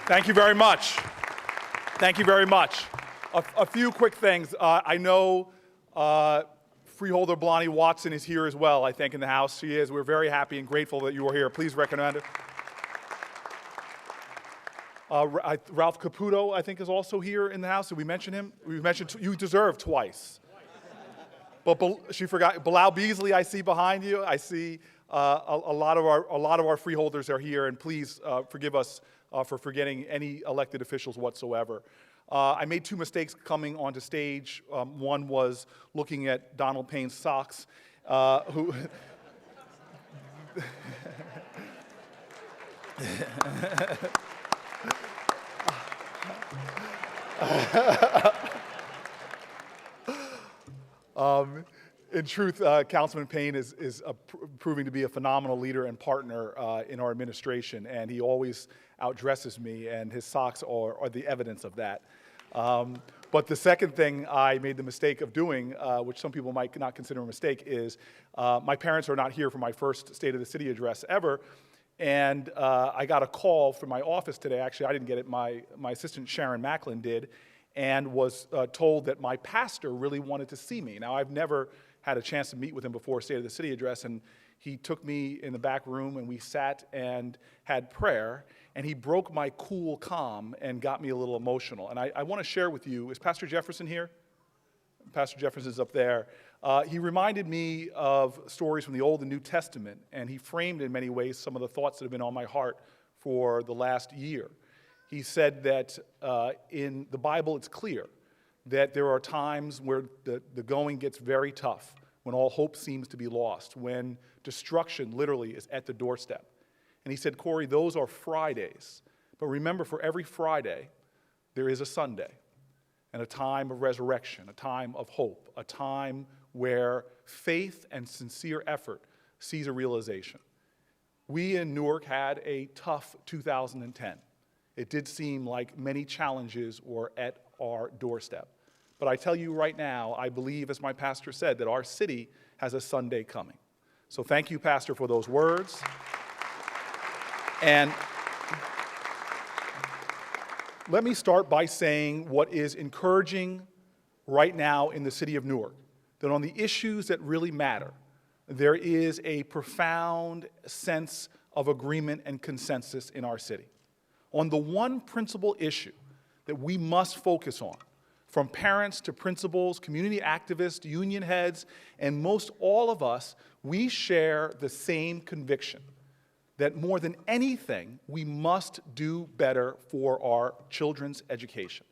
Thank you very much. Thank you very much. A few quick things. I know Freeholder Blondie Watson is here as well, I think, in the house. She is. We're very happy and grateful that you are here. Please recommend her. Ralph Caputo, I think, is also here in the house. Did we mention him? We mentioned you deserve twice. But she forgot. Bilal Beasley, I see behind you. I see a lot of our freeholders are here, and please forgive us for forgetting any elected officials whatsoever. I made two mistakes coming onto stage. One was looking at Donald Payne's socks, who. In truth, Councilman Payne is proving to be a phenomenal leader and partner in our administration, and he always outdresses me, and his socks are the evidence of that. But the second thing I made the mistake of doing, which some people might not consider a mistake, is my parents are not here for my first State of the City address ever, and I got a call from my office today. Actually, I didn't get it. My assistant, Sharon Macklin, did, and was told that my pastor really wanted to see me. Now, I've never had a chance to meet with him before State of the City address, and he took me in the back room, and we sat and had prayer, and he broke my cool calm and got me a little emotional. And I want to share with you, is Pastor Jefferson here? Pastor Jefferson's up there. He reminded me of stories from the Old and New Testament, and he framed in many ways some of the thoughts that have been on my heart for the last year. He said that in the Bible it's clear that there are times where the going gets very tough, when all hope seems to be lost, when destruction literally is at the doorstep. And he said, Cory, those are Fridays. But remember, for every Friday, there is a Sunday, and a time of resurrection, a time of hope, a time where faith and sincere effort sees a realization. We in Newark had a tough 2010. It did seem like many challenges were at our doorstep. But I tell you right now, I believe, as my pastor said, that our city has a Sunday coming. So thank you, Pastor, for those words. And let me start by saying what is encouraging right now in the city of Newark, that on the issues that really matter, there is a profound sense of agreement and consensus in our city. On the one principal issue that we must focus on, from parents to principals, community activists, union heads, and most all of us, we share the same conviction that more than anything, we must do better for our children's education.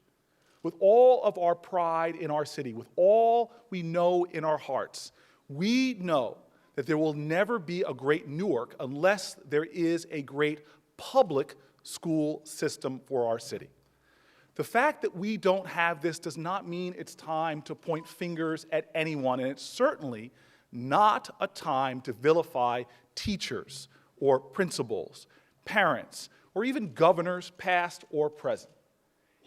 With all of our pride in our city, with all we know in our hearts, we know that there will never be a great Newark unless there is a great public school system for our city. The fact that we don't have this does not mean it's time to point fingers at anyone, and it's certainly not a time to vilify teachers or principals, parents, or even governors, past or present.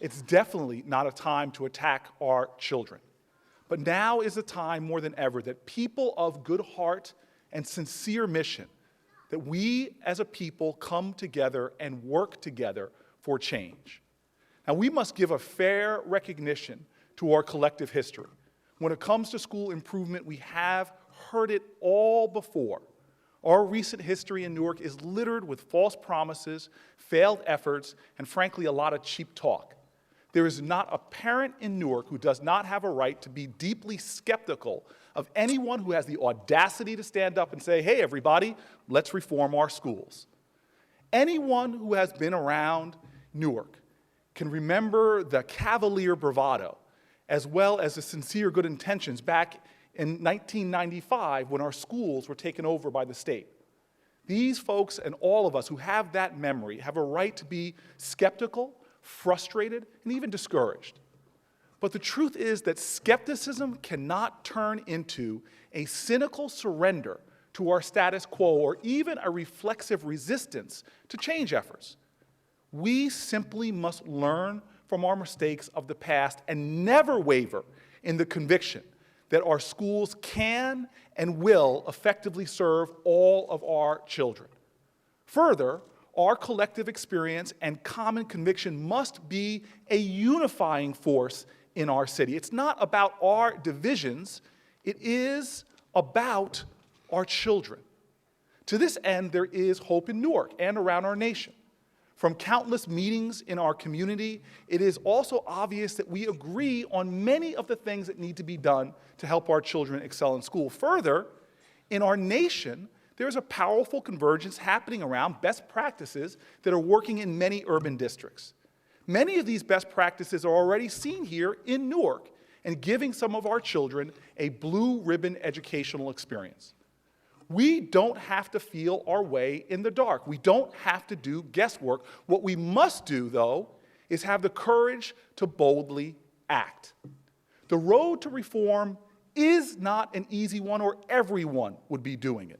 It's definitely not a time to attack our children. But now is a time more than ever that people of good heart and sincere mission, that we as a people come together and work together for change. Now, we must give a fair recognition to our collective history. When it comes to school improvement, we have heard it all before. Our recent history in Newark is littered with false promises, failed efforts, and frankly, a lot of cheap talk. There is not a parent in Newark who does not have a right to be deeply skeptical of anyone who has the audacity to stand up and say, hey, everybody, let's reform our schools. Anyone who has been around Newark can remember the cavalier bravado, as well as the sincere good intentions back in 1995 when our schools were taken over by the state. These folks and all of us who have that memory have a right to be skeptical, frustrated, and even discouraged. But the truth is that skepticism cannot turn into a cynical surrender to our status quo or even a reflexive resistance to change efforts. We simply must learn from our mistakes of the past and never waver in the conviction that our schools can and will effectively serve all of our children. Further, our collective experience and common conviction must be a unifying force in our city. It's not about our divisions, it is about our children. To this end, there is hope in Newark and around our nation. From countless meetings in our community, it is also obvious that we agree on many of the things that need to be done to help our children excel in school. Further, in our nation, there is a powerful convergence happening around best practices that are working in many urban districts. Many of these best practices are already seen here in Newark and giving some of our children a blue ribbon educational experience. We don't have to feel our way in the dark. We don't have to do guesswork. What we must do, though, is have the courage to boldly act. The road to reform is not an easy one, or everyone would be doing it.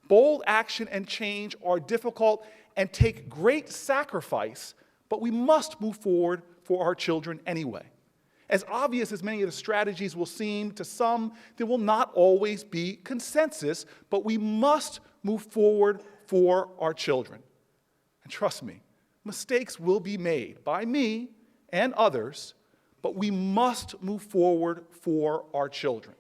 Bold action and change are difficult and take great sacrifice, but we must move forward for our children anyway. As obvious as many of the strategies will seem to some, there will not always be consensus, but we must move forward for our children. And trust me, mistakes will be made by me and others, but we must move forward for our children.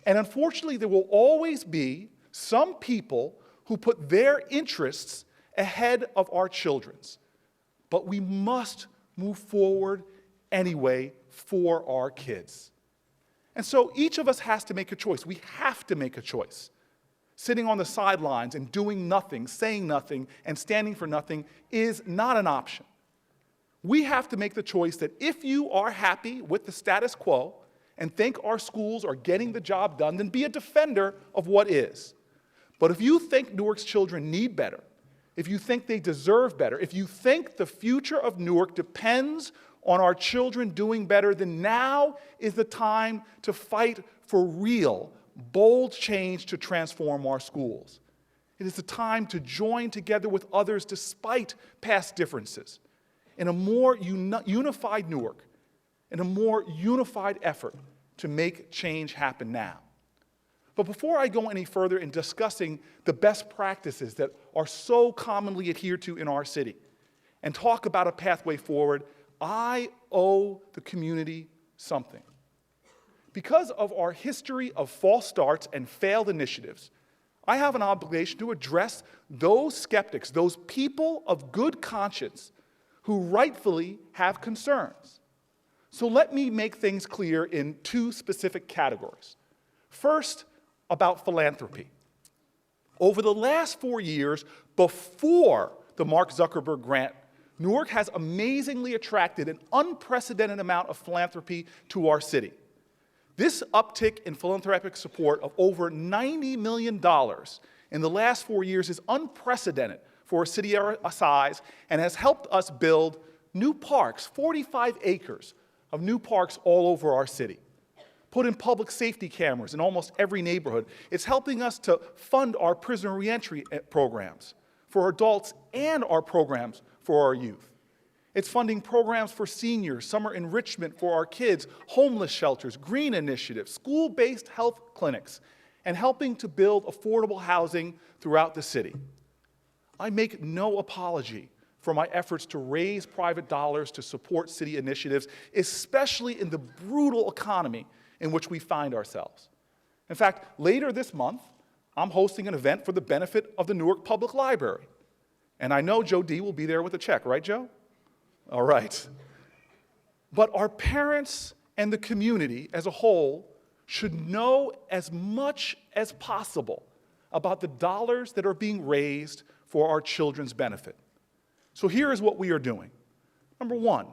And unfortunately, there will always be some people who put their interests ahead of our children's. But we must move forward anyway for our kids. And so each of us has to make a choice. We have to make a choice. Sitting on the sidelines and doing nothing, saying nothing, and standing for nothing is not an option. We have to make the choice that if you are happy with the status quo and think our schools are getting the job done, then be a defender of what is. But if you think Newark's children need better, if you think they deserve better, if you think the future of Newark depends on our children doing better, then now is the time to fight for real, bold change to transform our schools. It is the time to join together with others despite past differences in a more unified Newark, in a more unified effort to make change happen now. But before I go any further in discussing the best practices that are so commonly adhered to in our city and talk about a pathway forward, I owe the community something. Because of our history of false starts and failed initiatives, I have an obligation to address those skeptics, those people of good conscience who rightfully have concerns. So let me make things clear in two specific categories. First, about philanthropy. Over the last 4 years, before the Mark Zuckerberg grant, Newark has amazingly attracted an unprecedented amount of philanthropy to our city. This uptick in philanthropic support of over $90 million in the last 4 years is unprecedented for a city our size and has helped us build new parks, 45 acres of new parks all over our city. Put in public safety cameras in almost every neighborhood. It's helping us to fund our prisoner reentry programs for adults and our programs for our youth. It's funding programs for seniors, summer enrichment for our kids, homeless shelters, green initiatives, school-based health clinics, and helping to build affordable housing throughout the city. I make no apology for my efforts to raise private dollars to support city initiatives, especially in the brutal economy in which we find ourselves. In fact, later this month, I'm hosting an event for the benefit of the Newark Public Library. And I know Joe D will be there with a check, right, Joe? All right. But our parents and the community as a whole should know as much as possible about the dollars that are being raised for our children's benefit. So here is what we are doing. Number one,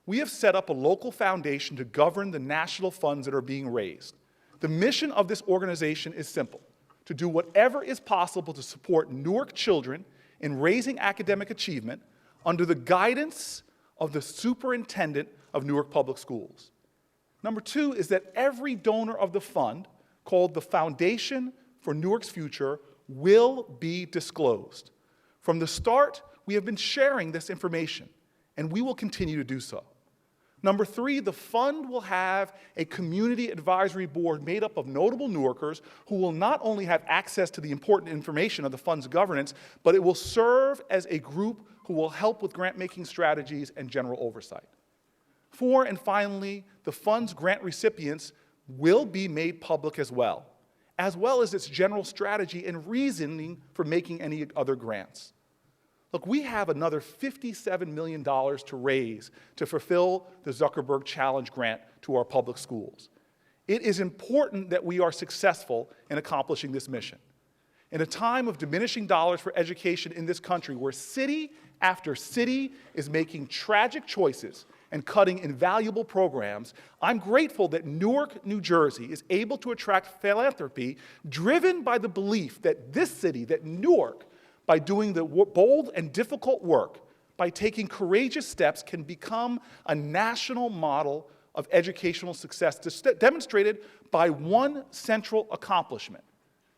we have set up a local foundation to govern the national funds that are being raised. The mission of this organization is simple: to do whatever is possible to support Newark children in raising academic achievement under the guidance of the superintendent of Newark Public Schools. Number two is that every donor of the fund, called the Foundation for Newark's Future, will be disclosed. From the start, we have been sharing this information, and we will continue to do so. Number 3, the fund will have a community advisory board made up of notable Newarkers who will not only have access to the important information of the fund's governance, but it will serve as a group who will help with grant-making strategies and general oversight. 4, and finally, the fund's grant recipients will be made public as well as its general strategy and reasoning for making any other grants. Look, we have another $57 million to raise to fulfill the Zuckerberg Challenge grant to our public schools. It is important that we are successful in accomplishing this mission. In a time of diminishing dollars for education in this country, where city after city is making tragic choices and cutting invaluable programs, I'm grateful that Newark, New Jersey is able to attract philanthropy driven by the belief that this city, that Newark, by doing the bold and difficult work, by taking courageous steps, can become a national model of educational success demonstrated by one central accomplishment: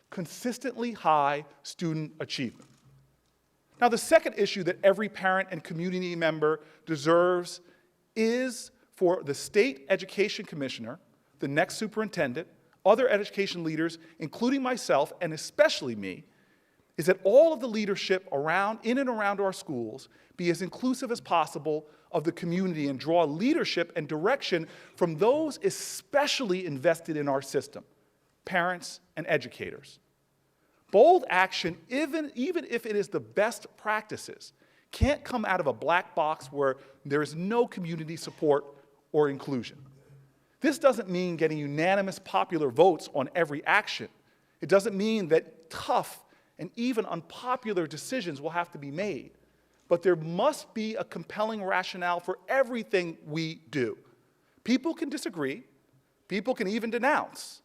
consistently high student achievement. Now, the second issue that every parent and community member deserves is for the state education commissioner, the next superintendent, other education leaders, including myself and especially me, is that all of the leadership in and around our schools be as inclusive as possible of the community and draw leadership and direction from those especially invested in our system, parents and educators. Bold action, even if it is the best practices, can't come out of a black box where there is no community support or inclusion. This doesn't mean getting unanimous popular votes on every action. It doesn't mean that tough and even unpopular decisions will have to be made. But there must be a compelling rationale for everything we do. People can disagree, people can even denounce,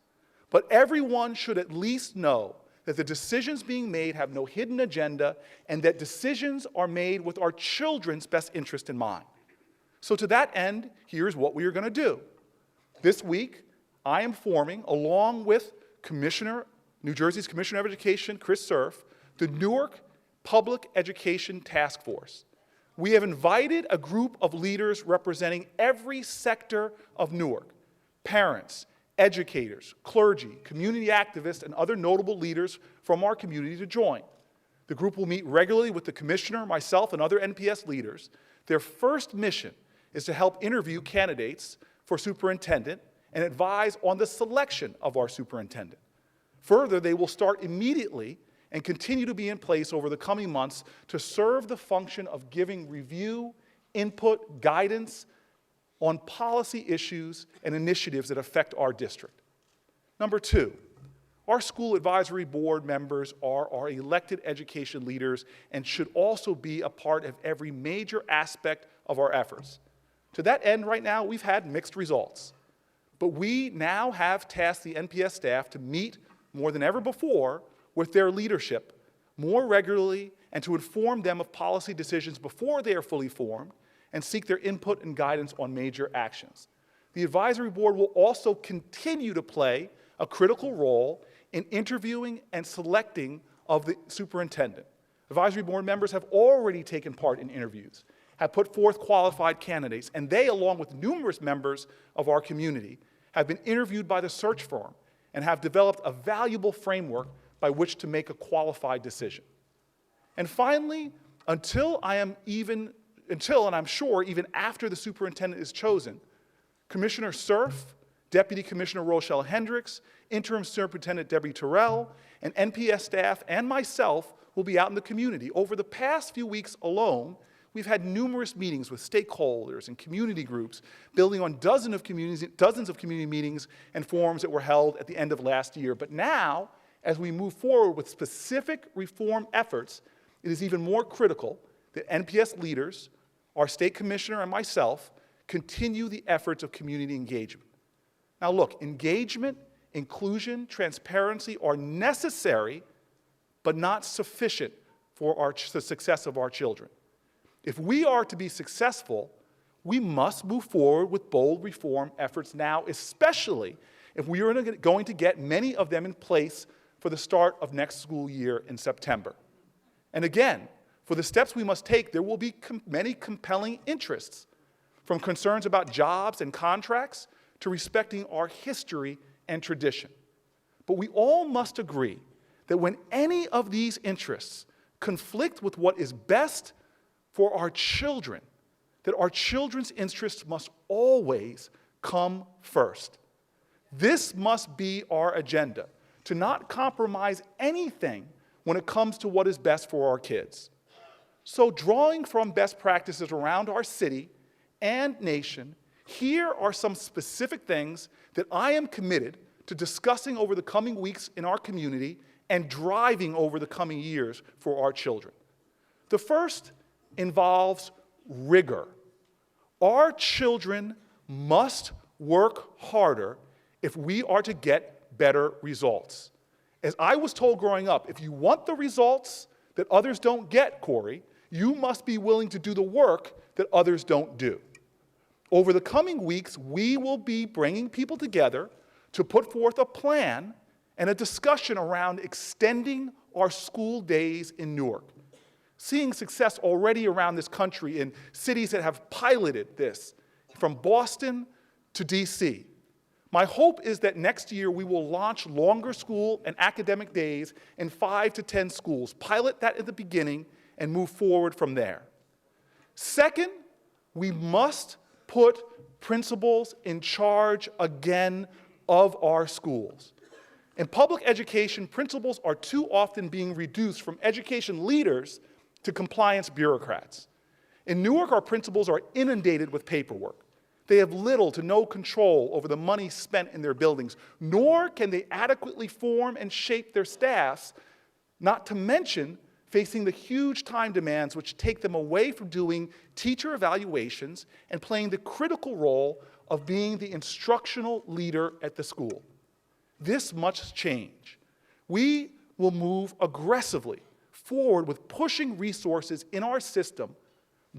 but everyone should at least know that the decisions being made have no hidden agenda and that decisions are made with our children's best interest in mind. So to that end, here's what we are going to do. This week, I am forming, along with New Jersey's Commissioner of Education, Chris Cerf, the Newark Public Education Task Force. We have invited a group of leaders representing every sector of Newark: parents, educators, clergy, community activists, and other notable leaders from our community to join. The group will meet regularly with the commissioner, myself, and other NPS leaders. Their first mission is to help interview candidates for superintendent and advise on the selection of our superintendent. Further, they will start immediately and continue to be in place over the coming months to serve the function of giving review, input, guidance on policy issues and initiatives that affect our district. Number 2, our school advisory board members are our elected education leaders and should also be a part of every major aspect of our efforts. To that end, right now, we've had mixed results. But we now have tasked the NPS staff to meet more than ever before with their leadership more regularly and to inform them of policy decisions before they are fully formed and seek their input and guidance on major actions. The advisory board will also continue to play a critical role in interviewing and selecting of the superintendent. Advisory board members have already taken part in interviews, have put forth qualified candidates, and they, along with numerous members of our community, have been interviewed by the search firm and have developed a valuable framework by which to make a qualified decision. And finally, until and I'm sure even after the superintendent is chosen, Commissioner Cerf, Deputy Commissioner Rochelle Hendricks, Interim Superintendent Debbie Terrell, and NPS staff and myself will be out in the community. Over the past few weeks alone, we've had numerous meetings with stakeholders and community groups, building on dozens of community meetings and forums that were held at the end of last year. But now, as we move forward with specific reform efforts, it is even more critical that NPS leaders, our state commissioner and myself, continue the efforts of community engagement. Now look, engagement, inclusion, transparency are necessary, but not sufficient for the success of our children. If we are to be successful, we must move forward with bold reform efforts now, especially if we are going to get many of them in place for the start of next school year in September. And again, for the steps we must take, there will be many compelling interests. from concerns about jobs and contracts to respecting our history and tradition. But we all must agree that when any of these interests conflict with what is best for our children, that our children's interests must always come first. This must be our agenda, to not compromise anything when it comes to what is best for our kids. So drawing from best practices around our city and nation, here are some specific things that I am committed to discussing over the coming weeks in our community and driving over the coming years for our children. The first involves rigor. Our children must work harder if we are to get better results. As I was told growing up, if you want the results that others don't get, Cory, you must be willing to do the work that others don't do. Over the coming weeks, we will be bringing people together to put forth a plan and a discussion around extending our school days in Newark. Seeing success already around this country in cities that have piloted this, from Boston to DC. My hope is that next year we will launch longer school and academic days in 5 to 10 schools, pilot that at the beginning, and move forward from there. Second, we must put principals in charge again of our schools. In public education, principals are too often being reduced from education leaders to compliance bureaucrats. In Newark, our principals are inundated with paperwork. They have little to no control over the money spent in their buildings, nor can they adequately form and shape their staffs, not to mention facing the huge time demands which take them away from doing teacher evaluations and playing the critical role of being the instructional leader at the school. This must change. We will move aggressively forward with pushing resources in our system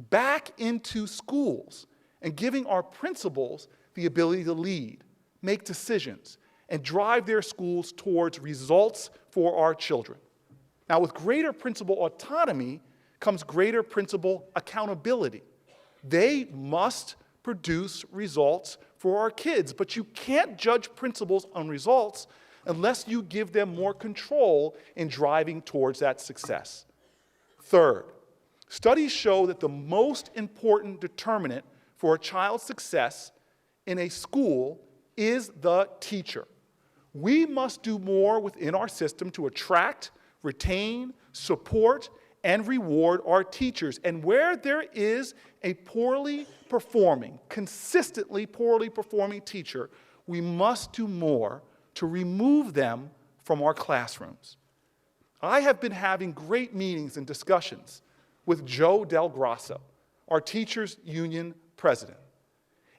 back into schools and giving our principals the ability to lead, make decisions, and drive their schools towards results for our children. Now, with greater principal autonomy comes greater principal accountability. They must produce results for our kids, but you can't judge principals on results unless you give them more control in driving towards that success. Third, studies show that the most important determinant for a child's success in a school is the teacher. We must do more within our system to attract, retain, support, and reward our teachers. And where there is a consistently poorly performing teacher, we must do more to remove them from our classrooms. I have been having great meetings and discussions with Joe Del Grasso, our teachers union president.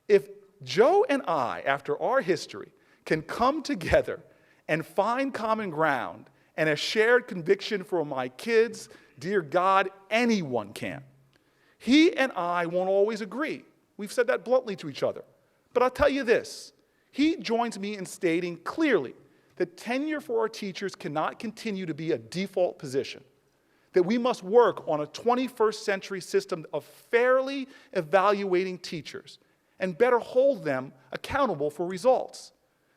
If Joe and I, after our history, can come together and find common ground and a shared conviction for my kids, dear God, anyone can. He and I won't always agree. We've said that bluntly to each other. But I'll tell you this, he joins me in stating clearly that tenure for our teachers cannot continue to be a default position, that we must work on a 21st century system of fairly evaluating teachers and better hold them accountable for results,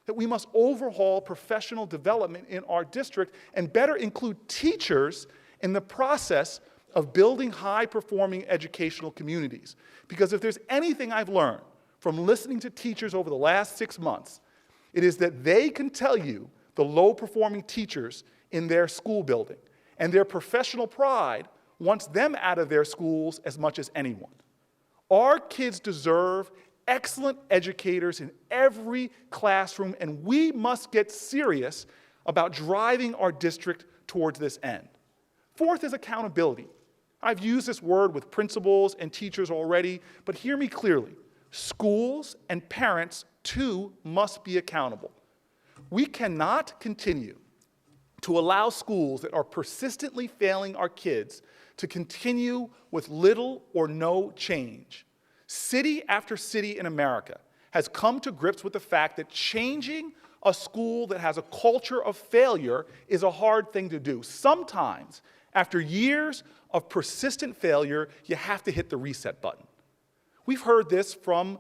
that we must overhaul professional development in our district and better include teachers in the process of building high-performing educational communities. Because if there's anything I've learned from listening to teachers over the last 6 months, it is that they can tell you the low-performing teachers in their school building, and their professional pride wants them out of their schools as much as anyone. Our kids deserve excellent educators in every classroom, and we must get serious about driving our district towards this end. Fourth is accountability. I've used this word with principals and teachers already, but hear me clearly. Schools and parents, too, must be accountable. We cannot continue to allow schools that are persistently failing our kids to continue with little or no change. City after city in America has come to grips with the fact that changing a school that has a culture of failure is a hard thing to do. Sometimes, after years of persistent failure, you have to hit the reset button. We've heard this from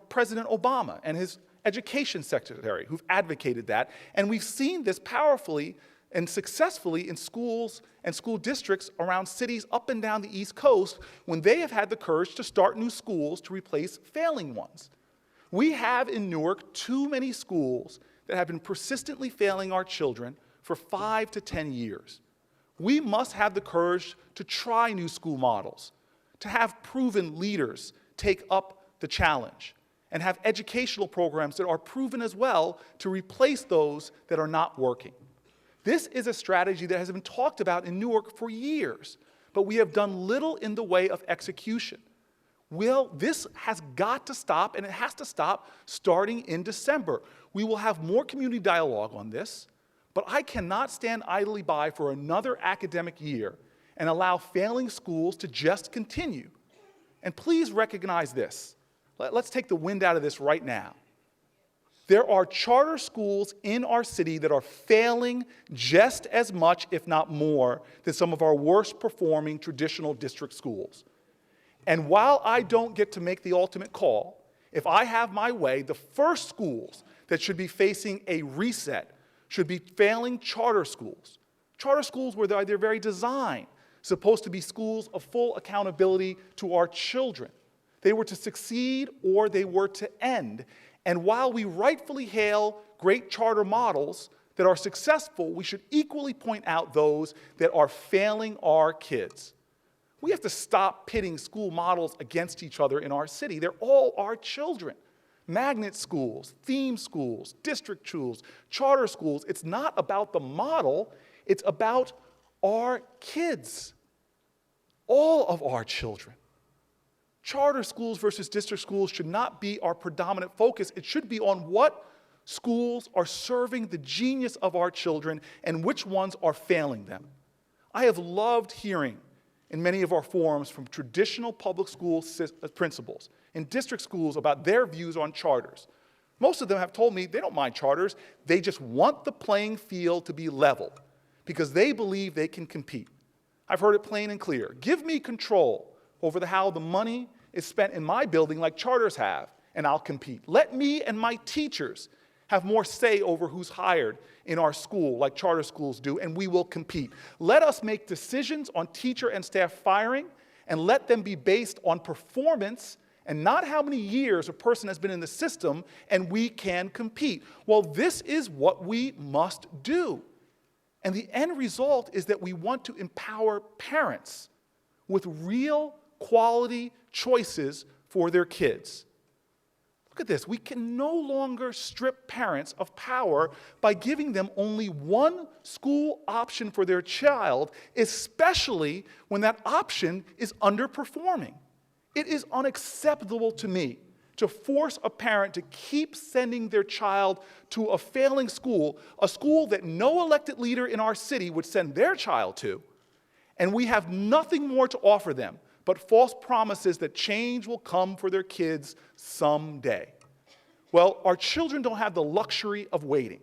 President Obama and his education secretary, who've advocated that, and we've seen this powerfully and successfully in schools and school districts around cities up and down the East Coast when they have had the courage to start new schools to replace failing ones. We have in Newark too many schools that have been persistently failing our children for 5 to 10 years. We must have the courage to try new school models, to have proven leaders take up the challenge, and have educational programs that are proven as well to replace those that are not working. This is a strategy that has been talked about in Newark for years, but we have done little in the way of execution. Well, this has got to stop, and it has to stop starting in December. We will have more community dialogue on this, but I cannot stand idly by for another academic year and allow failing schools to just continue. And please recognize this. Let's take the wind out of this right now. There are charter schools in our city that are failing just as much, if not more, than some of our worst performing traditional district schools. And while I don't get to make the ultimate call, if I have my way, the first schools that should be facing a reset should be failing charter schools. Charter schools where they're very designed, supposed to be schools of full accountability to our children. They were to succeed or they were to end. And while we rightfully hail great charter models that are successful, we should equally point out those that are failing our kids. We have to stop pitting school models against each other in our city. They're all our children. Magnet schools, theme schools, district schools, charter schools. It's not about the model, it's about our kids. All of our children. Charter schools versus district schools should not be our predominant focus. It should be on what schools are serving the genius of our children and which ones are failing them. I have loved hearing in many of our forums from traditional public school principals in district schools about their views on charters. Most of them have told me they don't mind charters. They just want the playing field to be level because they believe they can compete. I've heard it plain and clear. Give me control over how the money is spent in my building like charters have, and I'll compete. Let me and my teachers have more say over who's hired in our school like charter schools do, and we will compete. Let us make decisions on teacher and staff firing, and let them be based on performance and not how many years a person has been in the system, and we can compete. Well, this is what we must do. And the end result is that we want to empower parents with real quality choices for their kids. Look at this. We can no longer strip parents of power by giving them only one school option for their child, especially when that option is underperforming. It is unacceptable to me to force a parent to keep sending their child to a failing school, a school that no elected leader in our city would send their child to, and we have nothing more to offer them but false promises that change will come for their kids someday. Well, our children don't have the luxury of waiting.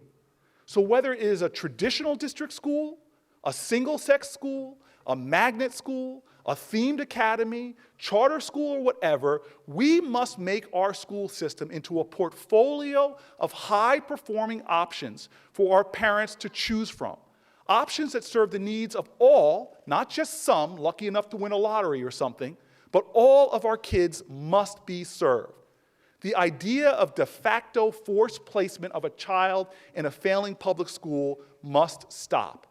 So whether it is a traditional district school, a single-sex school, a magnet school, a themed academy, charter school, or whatever, we must make our school system into a portfolio of high-performing options for our parents to choose from. Options that serve the needs of all, not just some, lucky enough to win a lottery or something, but all of our kids must be served. The idea of de facto forced placement of a child in a failing public school must stop.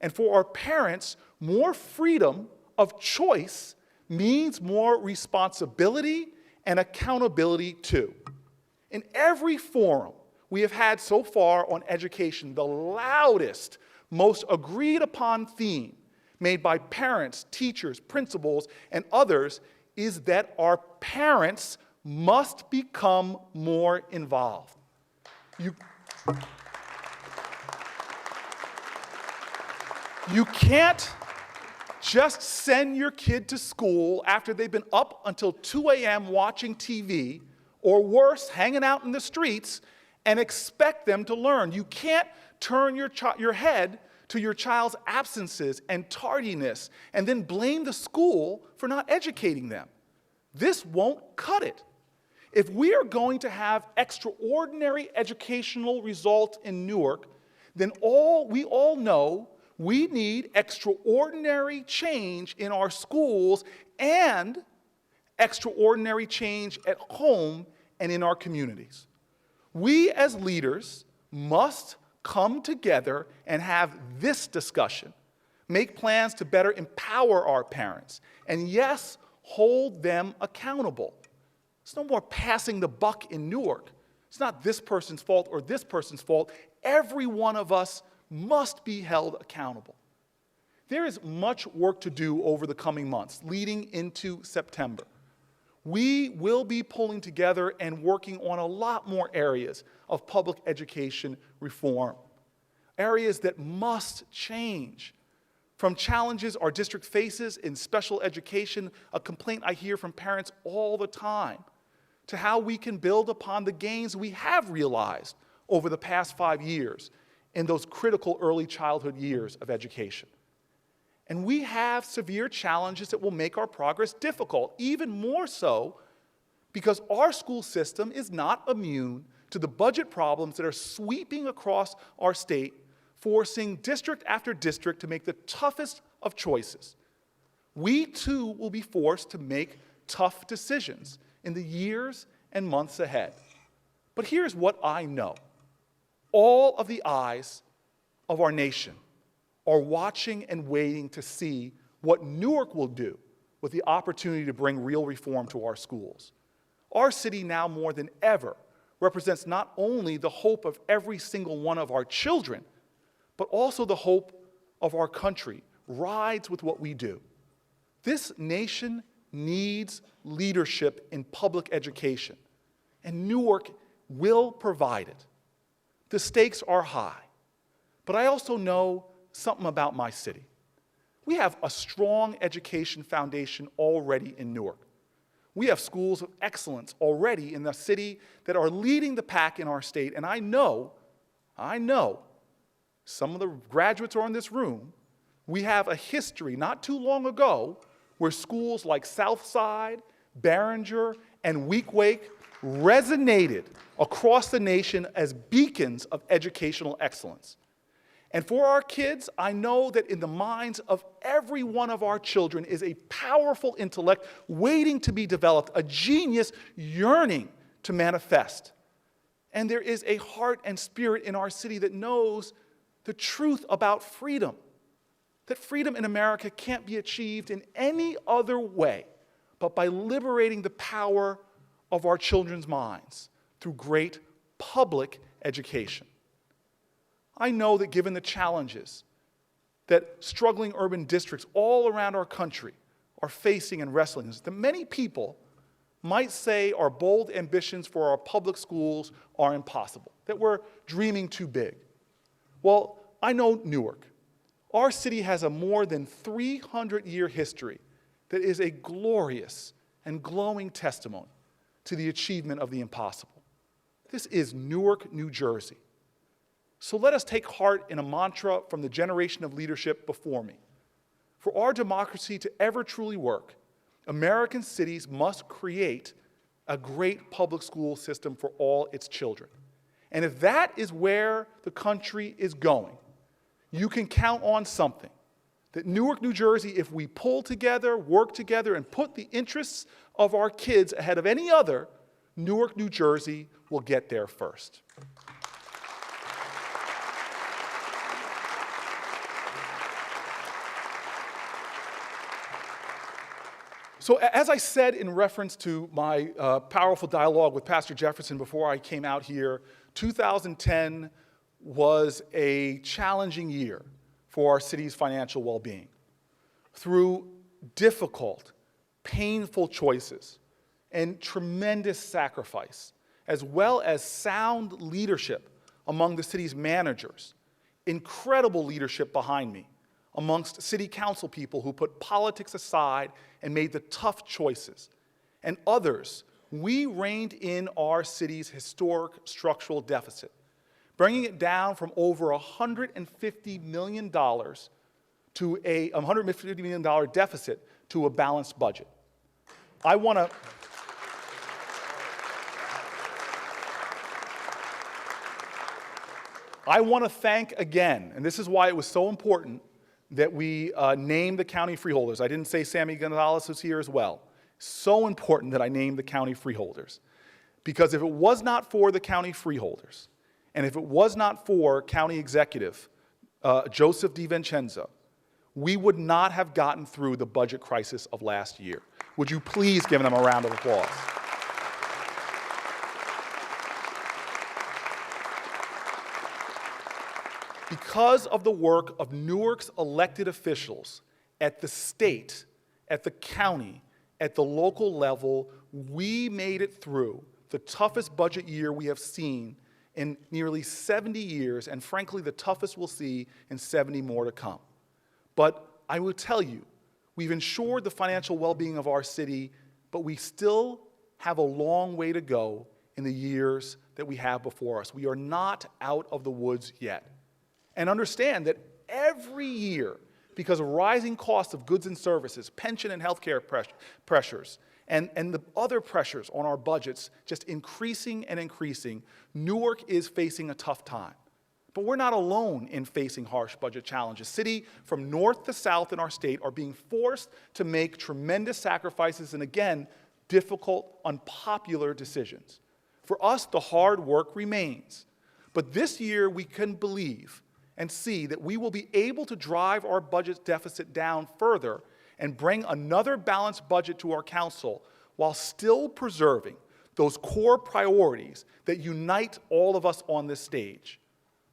And for our parents, more freedom of choice means more responsibility and accountability too. In every forum we have had so far on education, the loudest, most agreed upon theme made by parents, teachers, principals, and others is that our parents must become more involved. You can't just send your kid to school after they've been up until 2 a.m. watching TV, or worse, hanging out in the streets, and expect them to learn. You can't turn your head to your child's absences and tardiness and then blame the school for not educating them. This won't cut it. If we are going to have extraordinary educational results in Newark, then we all know we need extraordinary change in our schools and extraordinary change at home and in our communities. We as leaders must come together and have this discussion, make plans to better empower our parents, and yes, hold them accountable. It's no more passing the buck in Newark. It's not this person's fault or this person's fault. Every one of us must be held accountable. There is much work to do over the coming months, leading into September. We will be pulling together and working on a lot more areas of public education reform, areas that must change. From challenges our district faces in special education, a complaint I hear from parents all the time, to how we can build upon the gains we have realized over the past 5 years in those critical early childhood years of education. And we have severe challenges that will make our progress difficult, even more so because our school system is not immune to the budget problems that are sweeping across our state, forcing district after district to make the toughest of choices. We too will be forced to make tough decisions in the years and months ahead. But here's what I know. All of the eyes of our nation are watching and waiting to see what Newark will do with the opportunity to bring real reform to our schools. Our city now more than ever represents not only the hope of every single one of our children, but also the hope of our country rides with what we do. This nation needs leadership in public education, and Newark will provide it. The stakes are high, but I also know something about my city. We have a strong education foundation already in Newark. We have schools of excellence already in the city that are leading the pack in our state, and I know, some of the graduates are in this room, we have a history not too long ago where schools like Southside, Barringer, and Weequahic resonated across the nation as beacons of educational excellence. And for our kids, I know that in the minds of every one of our children is a powerful intellect waiting to be developed, a genius yearning to manifest. And there is a heart and spirit in our city that knows the truth about freedom, that freedom in America can't be achieved in any other way but by liberating the power of our children's minds through great public education. I know that given the challenges that struggling urban districts all around our country are facing and wrestling with, that many people might say our bold ambitions for our public schools are impossible, that we're dreaming too big. Well, I know Newark. Our city has a more than 300-year history that is a glorious and glowing testimony to the achievement of the impossible. This is Newark, New Jersey. So let us take heart in a mantra from the generation of leadership before me. For our democracy to ever truly work, American cities must create a great public school system for all its children. And if that is where the country is going, you can count on something. That Newark, New Jersey, if we pull together, work together, and put the interests of our kids ahead of any other, Newark, New Jersey will get there first. So as I said in reference to my powerful dialogue with Pastor Jefferson before I came out here, 2010 was a challenging year for our city's financial well-being. Through difficult, painful choices and tremendous sacrifice, as well as sound leadership among the city's managers, incredible leadership behind me, amongst city council people who put politics aside and made the tough choices, and others, we reined in our city's historic structural deficit, bringing it down from over $150 million to a $150 million deficit to a balanced budget. I want to thank again, and this is why it was so important that we name the county freeholders. I didn't say Sammy Gonzalez was here as well. So important that I named the county freeholders. Because if it was not for the county freeholders, and if it was not for County Executive Joseph DiVincenzo, we would not have gotten through the budget crisis of last year. Would you please give them a round of applause? Because of the work of Newark's elected officials at the state, at the county, at the local level, we made it through the toughest budget year we have seen in nearly 70 years, and frankly, the toughest we'll see in 70 more to come. But I will tell you, we've ensured the financial well-being of our city, but we still have a long way to go in the years that we have before us. We are not out of the woods yet. And understand that every year, because of rising costs of goods and services, pension and healthcare pressures, and the other pressures on our budgets just increasing and increasing, Newark is facing a tough time. But we're not alone in facing harsh budget challenges. Cities from north to south in our state are being forced to make tremendous sacrifices and, again, difficult, unpopular decisions. For us, the hard work remains. But this year, we can believe and see that we will be able to drive our budget deficit down further and bring another balanced budget to our council while still preserving those core priorities that unite all of us on this stage.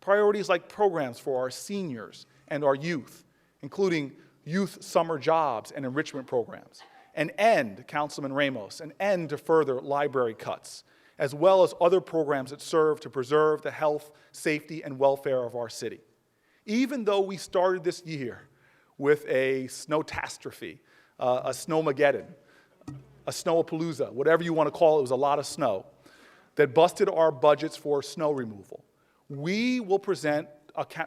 Priorities like programs for our seniors and our youth, including youth summer jobs and enrichment programs, an end, Councilman Ramos, an end to further library cuts, as well as other programs that serve to preserve the health, safety, and welfare of our city. Even though we started this year with a snowtastrophe, a snowmageddon, a snowapalooza, whatever you want to call it, it was a lot of snow, that busted our budgets for snow removal, we will present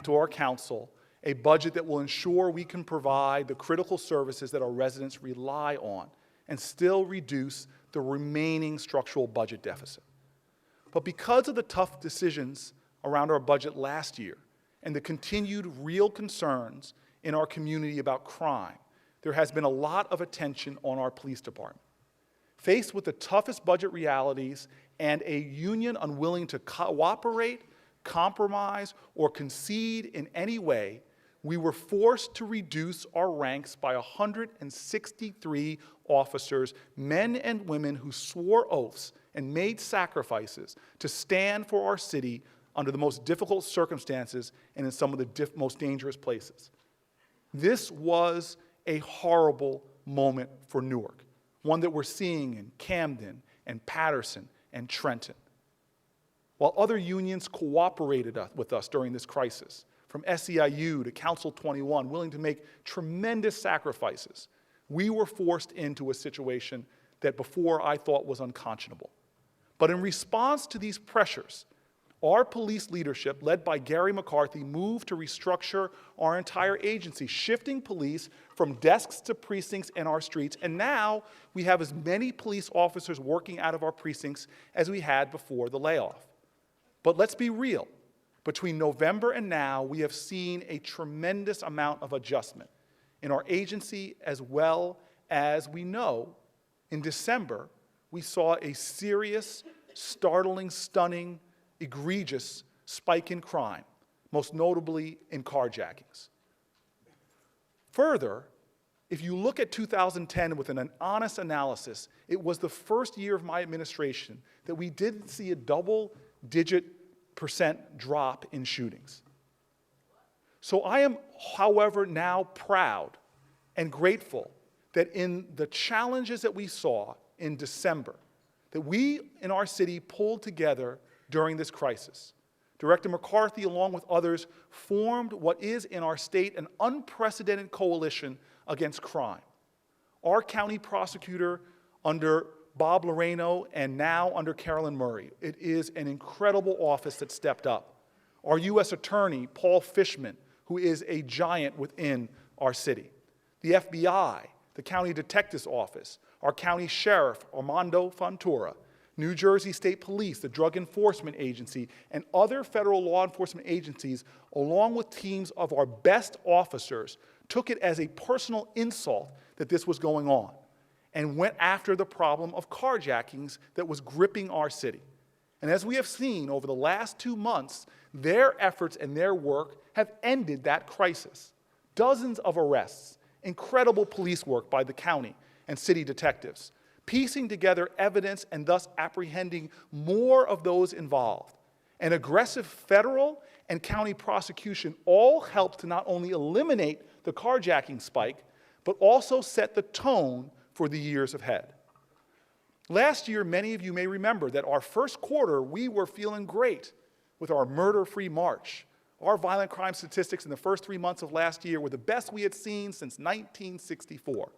to our council a budget that will ensure we can provide the critical services that our residents rely on and still reduce the remaining structural budget deficit. But because of the tough decisions around our budget last year and the continued real concerns in our community about crime, there has been a lot of attention on our police department. Faced with the toughest budget realities and a union unwilling to cooperate, compromise, or concede in any way, we were forced to reduce our ranks by 163 officers, men and women who swore oaths and made sacrifices to stand for our city under the most difficult circumstances and in some of the most dangerous places. This was a horrible moment for Newark, one that we're seeing in Camden and Patterson and Trenton. While other unions cooperated with us during this crisis, from SEIU to Council 21, willing to make tremendous sacrifices, we were forced into a situation that before I thought was unconscionable. But in response to these pressures, our police leadership, led by Gary McCarthy, moved to restructure our entire agency, shifting police from desks to precincts in our streets, and now we have as many police officers working out of our precincts as we had before the layoff. But let's be real. Between November and now, we have seen a tremendous amount of adjustment in our agency, as well as we know in December, we saw a serious, startling, stunning, egregious spike in crime, most notably in carjackings. Further, if you look at 2010 with an honest analysis, it was the first year of my administration that we did see a double-digit % drop in shootings. So I am, however, now proud and grateful that in the challenges that we saw in December, that we in our city pulled together during this crisis. Director McCarthy, along with others, formed what is in our state an unprecedented coalition against crime. Our county prosecutor under Bob Loreno and now under Carolyn Murray. It is an incredible office that stepped up. Our U.S. Attorney, Paul Fishman, who is a giant within our city. The FBI, the County Detective's Office, our County Sheriff, Armando Fontoura, New Jersey State Police, the Drug Enforcement Agency, and other federal law enforcement agencies, along with teams of our best officers, took it as a personal insult that this was going on and went after the problem of carjackings that was gripping our city. And as we have seen over the last 2 months, their efforts and their work have ended that crisis. Dozens of arrests, incredible police work by the county and city detectives, piecing together evidence and thus apprehending more of those involved. An aggressive federal and county prosecution all helped to not only eliminate the carjacking spike, but also set the tone for the years ahead. Last year, many of you may remember that our first quarter, we were feeling great with our murder-free march. Our violent crime statistics in the first 3 months of last year were the best we had seen since 1964.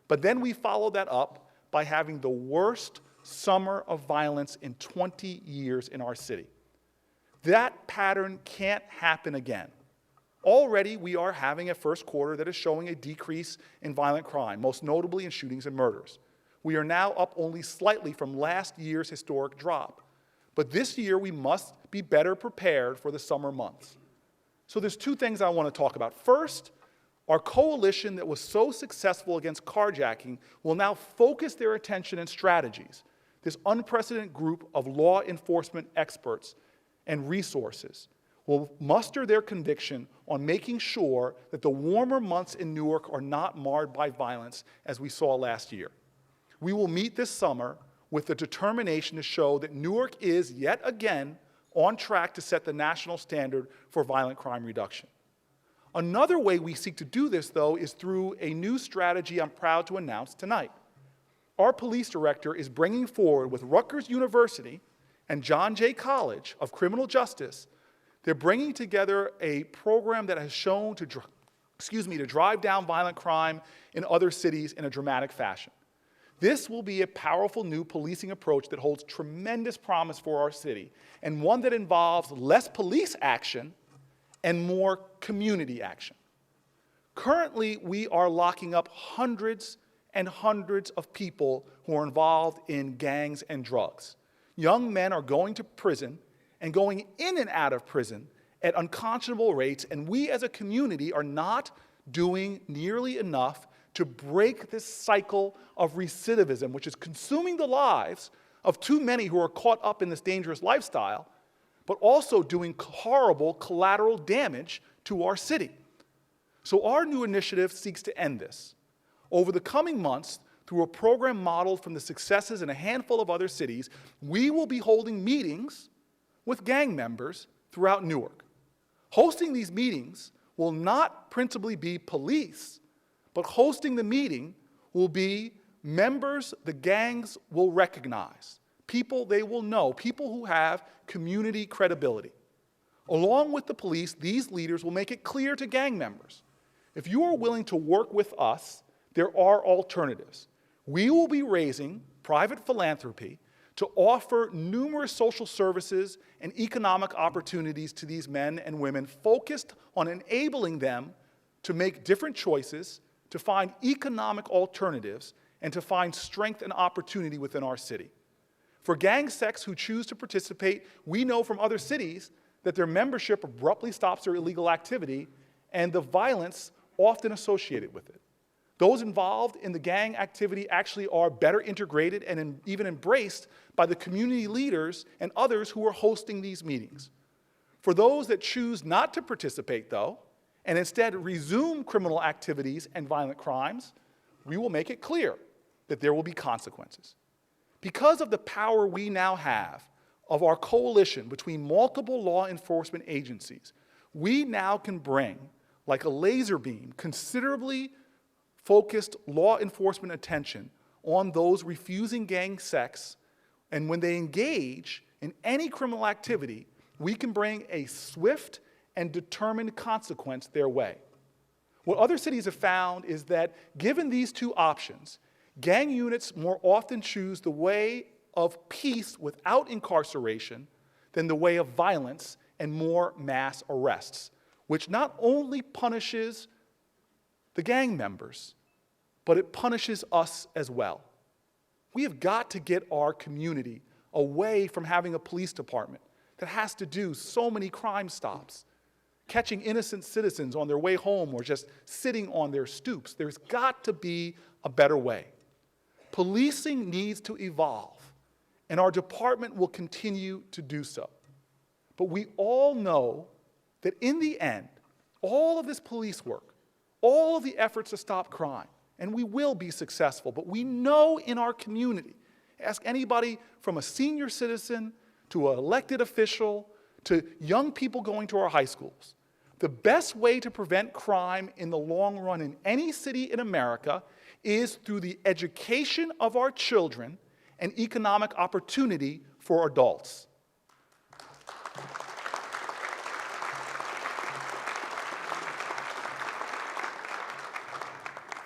But then we followed that up by having the worst summer of violence in 20 years in our city. That pattern can't happen again. Already, we are having a first quarter that is showing a decrease in violent crime, most notably in shootings and murders. We are now up only slightly from last year's historic drop. But this year, we must be better prepared for the summer months. So there's 2 things I want to talk about. First, our coalition that was so successful against carjacking will now focus their attention and strategies. This unprecedented group of law enforcement experts and resources will muster their conviction on making sure that the warmer months in Newark are not marred by violence as we saw last year. We will meet this summer with the determination to show that Newark is, yet again, on track to set the national standard for violent crime reduction. Another way we seek to do this, though, is through a new strategy I'm proud to announce tonight. Our police director is bringing forward with Rutgers University and John Jay College of Criminal Justice. They're bringing together a program that has shown to drive down violent crime in other cities in a dramatic fashion. This will be a powerful new policing approach that holds tremendous promise for our city, and one that involves less police action and more community action. Currently, we are locking up hundreds and hundreds of people who are involved in gangs and drugs. Young men are going to prison and going in and out of prison at unconscionable rates, and we as a community are not doing nearly enough to break this cycle of recidivism, which is consuming the lives of too many who are caught up in this dangerous lifestyle, but also doing horrible collateral damage to our city. So our new initiative seeks to end this. Over the coming months, through a program modeled from the successes in a handful of other cities, we will be holding meetings with gang members throughout Newark. Hosting these meetings will not principally be police, but hosting the meeting will be members the gangs will recognize, people they will know, people who have community credibility. Along with the police, these leaders will make it clear to gang members, if you are willing to work with us, there are alternatives. We will be raising private philanthropy to offer numerous social services and economic opportunities to these men and women, focused on enabling them to make different choices, to find economic alternatives, and to find strength and opportunity within our city. For gang sects who choose to participate, we know from other cities that their membership abruptly stops their illegal activity and the violence often associated with it. Those involved in the gang activity actually are better integrated and even embraced by the community leaders and others who are hosting these meetings. For those that choose not to participate, though, and instead resume criminal activities and violent crimes, we will make it clear that there will be consequences. Because of the power we now have of our coalition between multiple law enforcement agencies, we now can bring, like a laser beam, considerably focused law enforcement attention on those refusing gang sex, and when they engage in any criminal activity, we can bring a swift and determined consequence their way. What other cities have found is that given these 2 options, gang units more often choose the way of peace without incarceration than the way of violence and more mass arrests, which not only punishes the gang members, but it punishes us as well. We have got to get our community away from having a police department that has to do so many crime stops, catching innocent citizens on their way home or just sitting on their stoops. There's got to be a better way. Policing needs to evolve, and our department will continue to do so. But we all know that in the end, all of this police work, all of the efforts to stop crime, and we will be successful, but we know in our community, ask anybody from a senior citizen to an elected official to young people going to our high schools, the best way to prevent crime in the long run in any city in America is through the education of our children and economic opportunity for adults.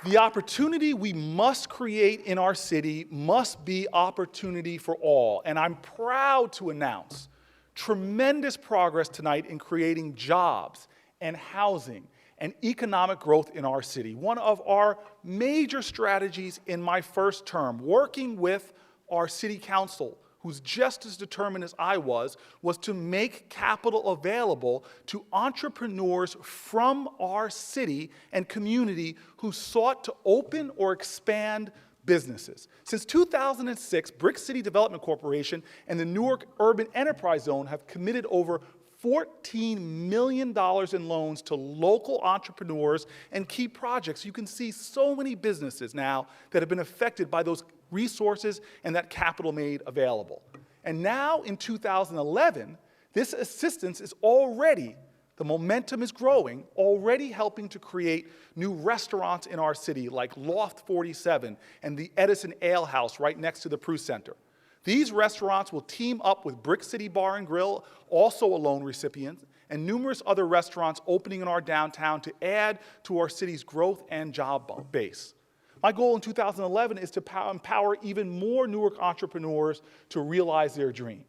The opportunity we must create in our city must be opportunity for all. And I'm proud to announce tremendous progress tonight in creating jobs and housing and economic growth in our city. One of our major strategies in my first term, working with our city council, who's just as determined as I was to make capital available to entrepreneurs from our city and community who sought to open or expand businesses. Since 2006, Brick City Development Corporation and the Newark Urban Enterprise Zone have committed over $14 million in loans to local entrepreneurs and key projects. You can see so many businesses now that have been affected by those resources and that capital made available. And now in 2011, this assistance is already, the momentum is growing, already helping to create new restaurants in our city like Loft 47 and the Edison Ale House right next to the Prue Center. These restaurants will team up with Brick City Bar and Grill, also a loan recipient, and numerous other restaurants opening in our downtown to add to our city's growth and job base. My goal in 2011 is to empower even more Newark entrepreneurs to realize their dream.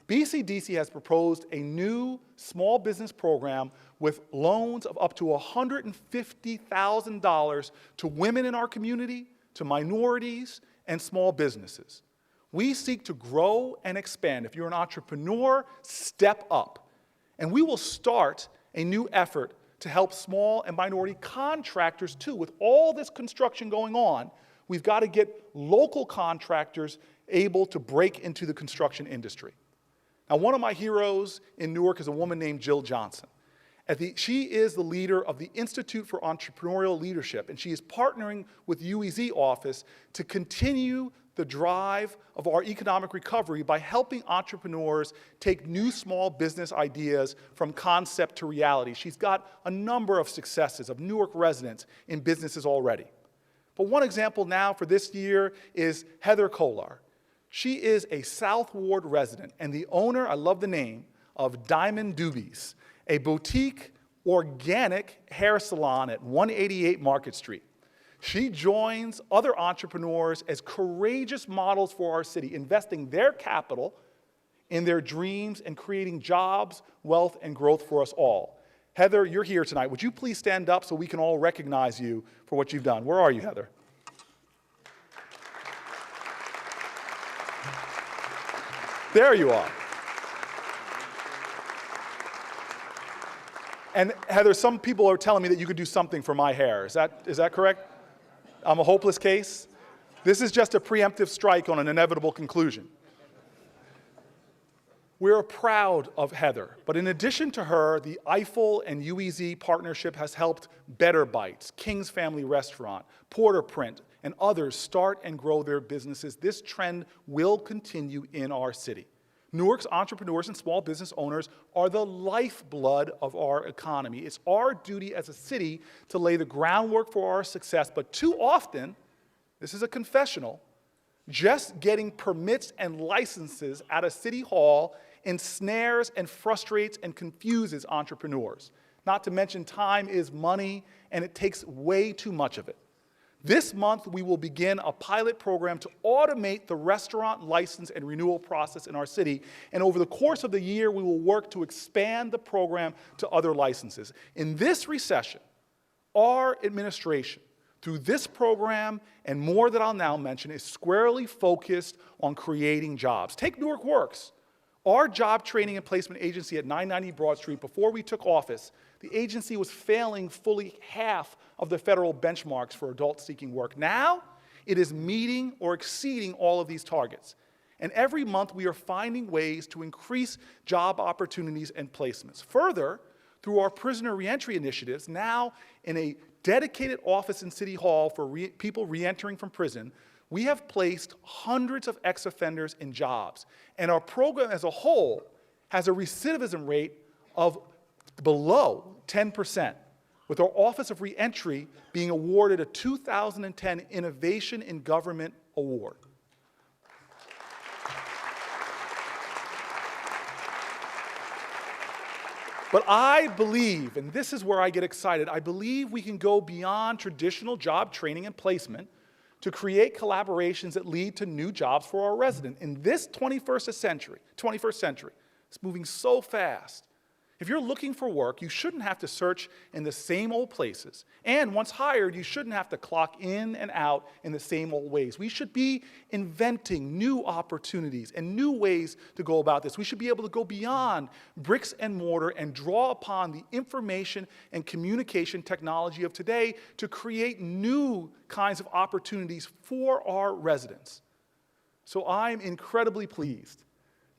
BCDC has proposed a new small business program with loans of up to $150,000 to women in our community, to minorities, and small businesses. We seek to grow and expand. If you're an entrepreneur, step up. And we will start a new effort to help small and minority contractors too. With all this construction going on, we've got to get local contractors able to break into the construction industry. Now, one of my heroes in Newark is a woman named Jill Johnson. She is the leader of the Institute for Entrepreneurial Leadership, and she is partnering with UEZ office to continue the drive of our economic recovery by helping entrepreneurs take new small business ideas from concept to reality. She's got a number of successes of Newark residents in businesses already. But one example now for this year is Heather Kolar. She is a South Ward resident and the owner, I love the name, of Diamond Doobies, a boutique organic hair salon at 188 Market Street. She joins other entrepreneurs as courageous models for our city, investing their capital in their dreams and creating jobs, wealth, and growth for us all. Heather, you're here tonight. Would you please stand up so we can all recognize you for what you've done? Where are you, Heather? There you are. And Heather, some people are telling me that you could do something for my hair. Is that correct? I'm a hopeless case? This is just a preemptive strike on an inevitable conclusion. We're proud of Heather, but in addition to her, the Eiffel and UEZ partnership has helped Better Bites, King's Family Restaurant, Porter Print, and others start and grow their businesses. This trend will continue in our city. Newark's entrepreneurs and small business owners are the lifeblood of our economy. It's our duty as a city to lay the groundwork for our success, but too often, this is a confessional, just getting permits and licenses at a city hall ensnares and frustrates and confuses entrepreneurs. Not to mention time is money, and it takes way too much of it. This month, we will begin a pilot program to automate the restaurant license and renewal process in our city. And over the course of the year, we will work to expand the program to other licenses. In this recession, our administration, through this program and more that I'll now mention is squarely focused on creating jobs. Take Newark Works. Our job training and placement agency at 990 Broad Street, before we took office, the agency was failing fully half of the federal benchmarks for adults seeking work. Now, it is meeting or exceeding all of these targets. And every month, we are finding ways to increase job opportunities and placements. Further, through our prisoner reentry initiatives, now in a dedicated office in City Hall for people reentering from prison, we have placed hundreds of ex-offenders in jobs. And our program as a whole has a recidivism rate of below 10%, with our Office of Reentry being awarded a 2010 Innovation in Government Award. But I believe, and this is where I get excited, I believe we can go beyond traditional job training and placement to create collaborations that lead to new jobs for our residents. In this 21st century, it's moving so fast. If you're looking for work, you shouldn't have to search in the same old places. And once hired, you shouldn't have to clock in and out in the same old ways. We should be inventing new opportunities and new ways to go about this. We should be able to go beyond bricks and mortar and draw upon the information and communication technology of today to create new kinds of opportunities for our residents. So I'm incredibly pleased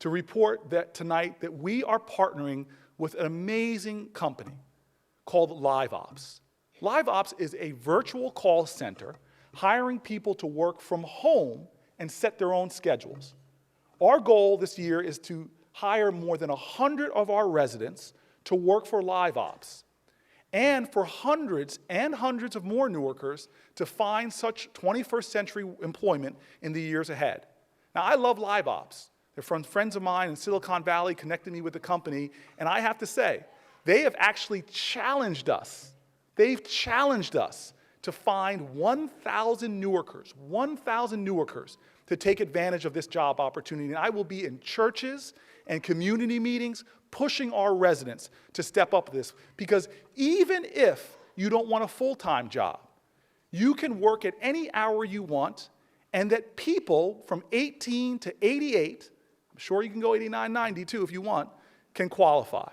to report that tonight that we are partnering with an amazing company called LiveOps. LiveOps is a virtual call center hiring people to work from home and set their own schedules. Our goal this year is to hire more than 100 of our residents to work for LiveOps, and for hundreds and hundreds of more Newarkers to find such 21st century employment in the years ahead. Now, I love LiveOps. They're from friends of mine in Silicon Valley, connected me with the company, and I have to say, they have actually challenged us. They've challenged us to find 1,000 Newarkers to take advantage of this job opportunity. And I will be in churches and community meetings pushing our residents to step up this, because even if you don't want a full-time job, you can work at any hour you want, and that people from 18 to 88, I'm sure you can go 89, 90 too if you want, can qualify.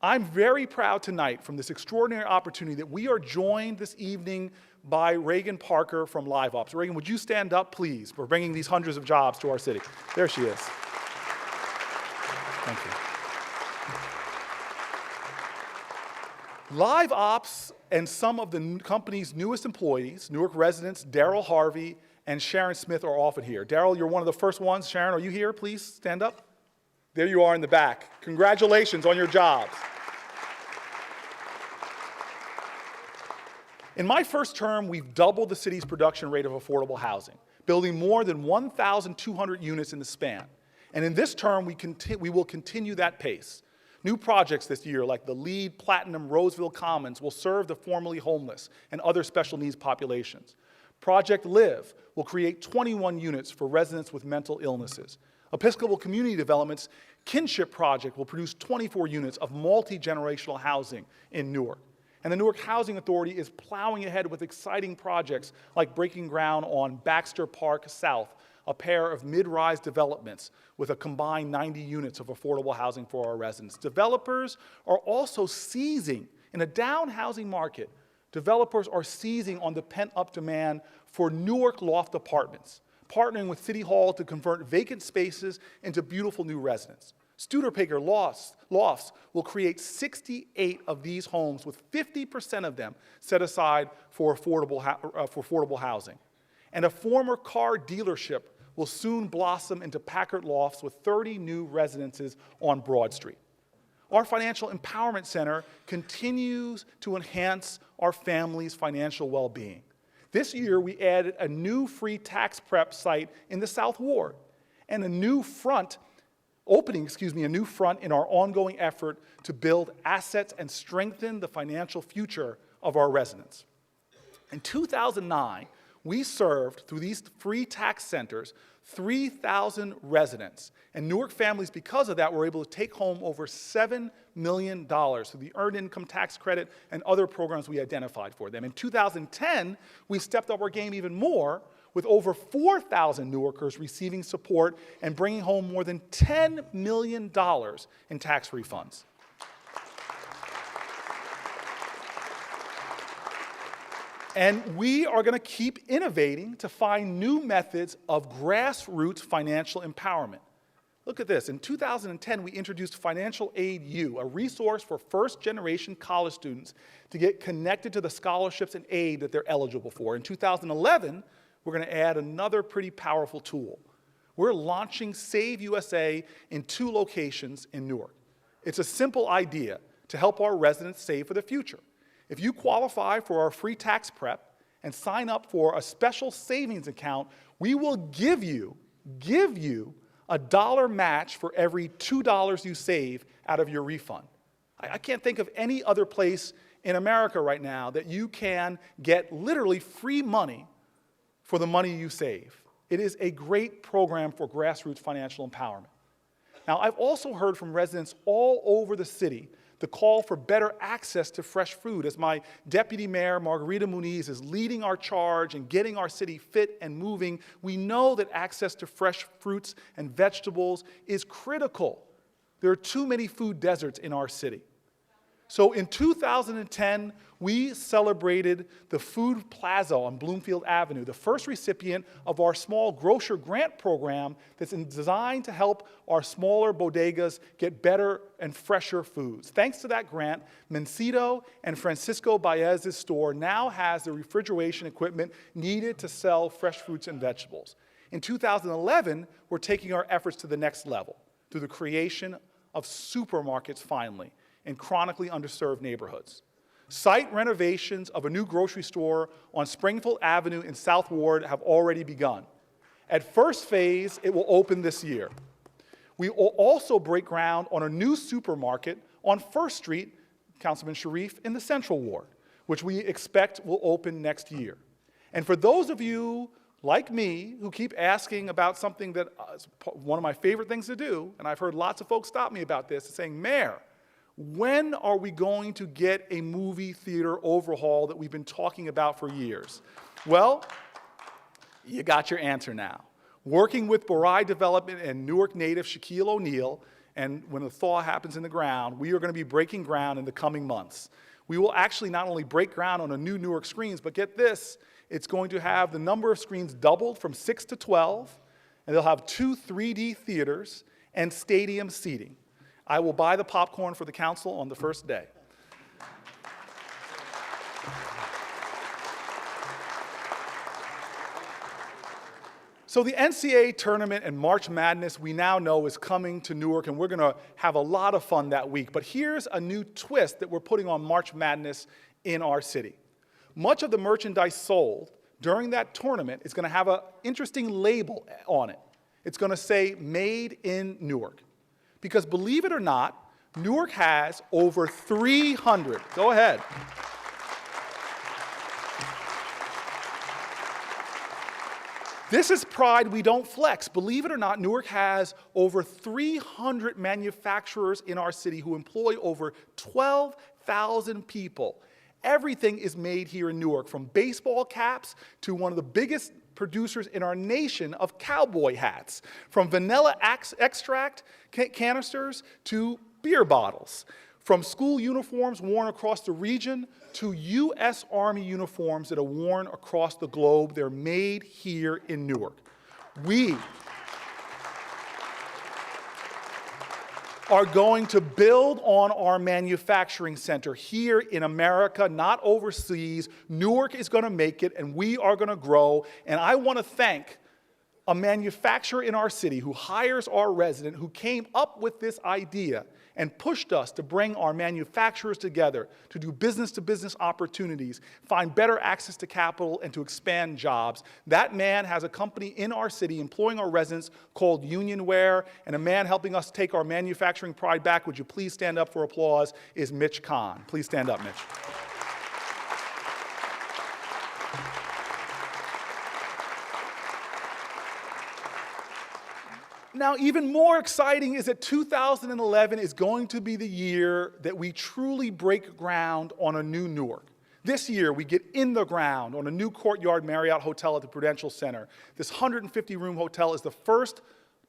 I'm very proud tonight from this extraordinary opportunity that we are joined this evening by Reagan Parker from LiveOps. Reagan, would you stand up, please? We're bringing these hundreds of jobs to our city. There she is. Thank you. LiveOps and some of the company's newest employees, Newark residents Daryl Harvey and Sharon Smith, are often here. Daryl, you're one of the first ones. Sharon, are you here? Please stand up. There you are in the back. Congratulations on your jobs. In my first term, we've doubled the city's production rate of affordable housing, building more than 1,200 units in the span. And in this term, we will continue that pace. New projects this year, like the LEED Platinum Roseville Commons, will serve the formerly homeless and other special needs populations. Project Live will create 21 units for residents with mental illnesses. Episcopal Community Development's Kinship Project will produce 24 units of multi-generational housing in Newark. And the Newark Housing Authority is plowing ahead with exciting projects like breaking ground on Baxter Park South, a pair of mid-rise developments with a combined 90 units of affordable housing for our residents. Developers are also seizing, in a down housing market, developers are seizing on the pent-up demand for Newark loft apartments, partnering with City Hall to convert vacant spaces into beautiful new residences. Studebaker Lofts will create 68 of these homes, with 50% of them set aside for affordable housing. And a former car dealership will soon blossom into Packard Lofts with 30 new residences on Broad Street. Our Financial Empowerment Center continues to enhance our family's financial well-being. This year, we added a new free tax prep site in the South Ward and a new front in our ongoing effort to build assets and strengthen the financial future of our residents. In 2009, we served, through these free tax centers, 3,000 residents. And Newark families, because of that, were able to take home over $7 million through the Earned Income Tax Credit and other programs we identified for them. In 2010, we stepped up our game even more, with over 4,000 Newarkers receiving support and bringing home more than $10 million in tax refunds. And we are going to keep innovating to find new methods of grassroots financial empowerment. Look at this. In 2010, we introduced Financial Aid U, a resource for first-generation college students to get connected to the scholarships and aid that they're eligible for. In 2011, we're going to add another pretty powerful tool. We're launching Save USA in 2 locations in Newark. It's a simple idea to help our residents save for the future. If you qualify for our free tax prep and sign up for a special savings account, we will give you a dollar match for every $2 you save out of your refund. I can't think of any other place in America right now that you can get literally free money for the money you save. It is a great program for grassroots financial empowerment. Now, I've also heard from residents all over the city the call for better access to fresh food, as my Deputy Mayor, Margarita Muniz, is leading our charge and getting our city fit and moving. We know that access to fresh fruits and vegetables is critical. There are too many food deserts in our city. So in 2010, we celebrated the Food Plaza on Bloomfield Avenue, the first recipient of our small grocer grant program that's designed to help our smaller bodegas get better and fresher foods. Thanks to that grant, Mencito and Francisco Baez's store now has the refrigeration equipment needed to sell fresh fruits and vegetables. In 2011, we're taking our efforts to the next level through the creation of supermarkets finally in chronically underserved neighborhoods. Site renovations of a new grocery store on Springfield Avenue in South Ward have already begun. At first phase, it will open this year. We will also break ground on a new supermarket on First Street, Councilman Sharif, in the Central Ward, which we expect will open next year. And for those of you like me who keep asking about something that is one of my favorite things to do, and I've heard lots of folks stop me about this, saying, Mayor, when are we going to get a movie theater overhaul that we've been talking about for years? Well, you got your answer now. Working with Borai Development and Newark native Shaquille O'Neal, and when the thaw happens in the ground, we are going to be breaking ground in the coming months. We will actually not only break ground on a new Newark screens, but get this, it's going to have the number of screens doubled from 6 to 12, and they'll have 2 3D theaters and stadium seating. I will buy the popcorn for the council on the first day. So the NCAA tournament and March Madness we now know is coming to Newark, and we're going to have a lot of fun that week. But here's a new twist that we're putting on March Madness in our city. Much of the merchandise sold during that tournament is going to have an interesting label on it. It's going to say, Made in Newark. Because believe it or not, Newark has over 300. Go ahead. This is pride we don't flex. Believe it or not, Newark has over 300 manufacturers in our city who employ over 12,000 people. Everything is made here in Newark, from baseball caps to one of the biggest producers in our nation of cowboy hats, from vanilla extract canisters to beer bottles, from school uniforms worn across the region to U.S. Army uniforms that are worn across the globe. They're made here in Newark. We are going to build on our manufacturing center here in America, not overseas. Newark is going to make it, and we are going to grow. And I want to thank a manufacturer in our city who hires our resident, who came up with this idea and pushed us to bring our manufacturers together to do business-to-business opportunities, find better access to capital, and to expand jobs. That man has a company in our city employing our residents called Unionware, and a man helping us take our manufacturing pride back, would you please stand up for applause, is Mitch Kahn. Please stand up, Mitch. Now, even more exciting is that 2011 is going to be the year that we truly break ground on a new Newark. This year, we get in the ground on a new Courtyard Marriott Hotel at the Prudential Center. This 150-room hotel is the first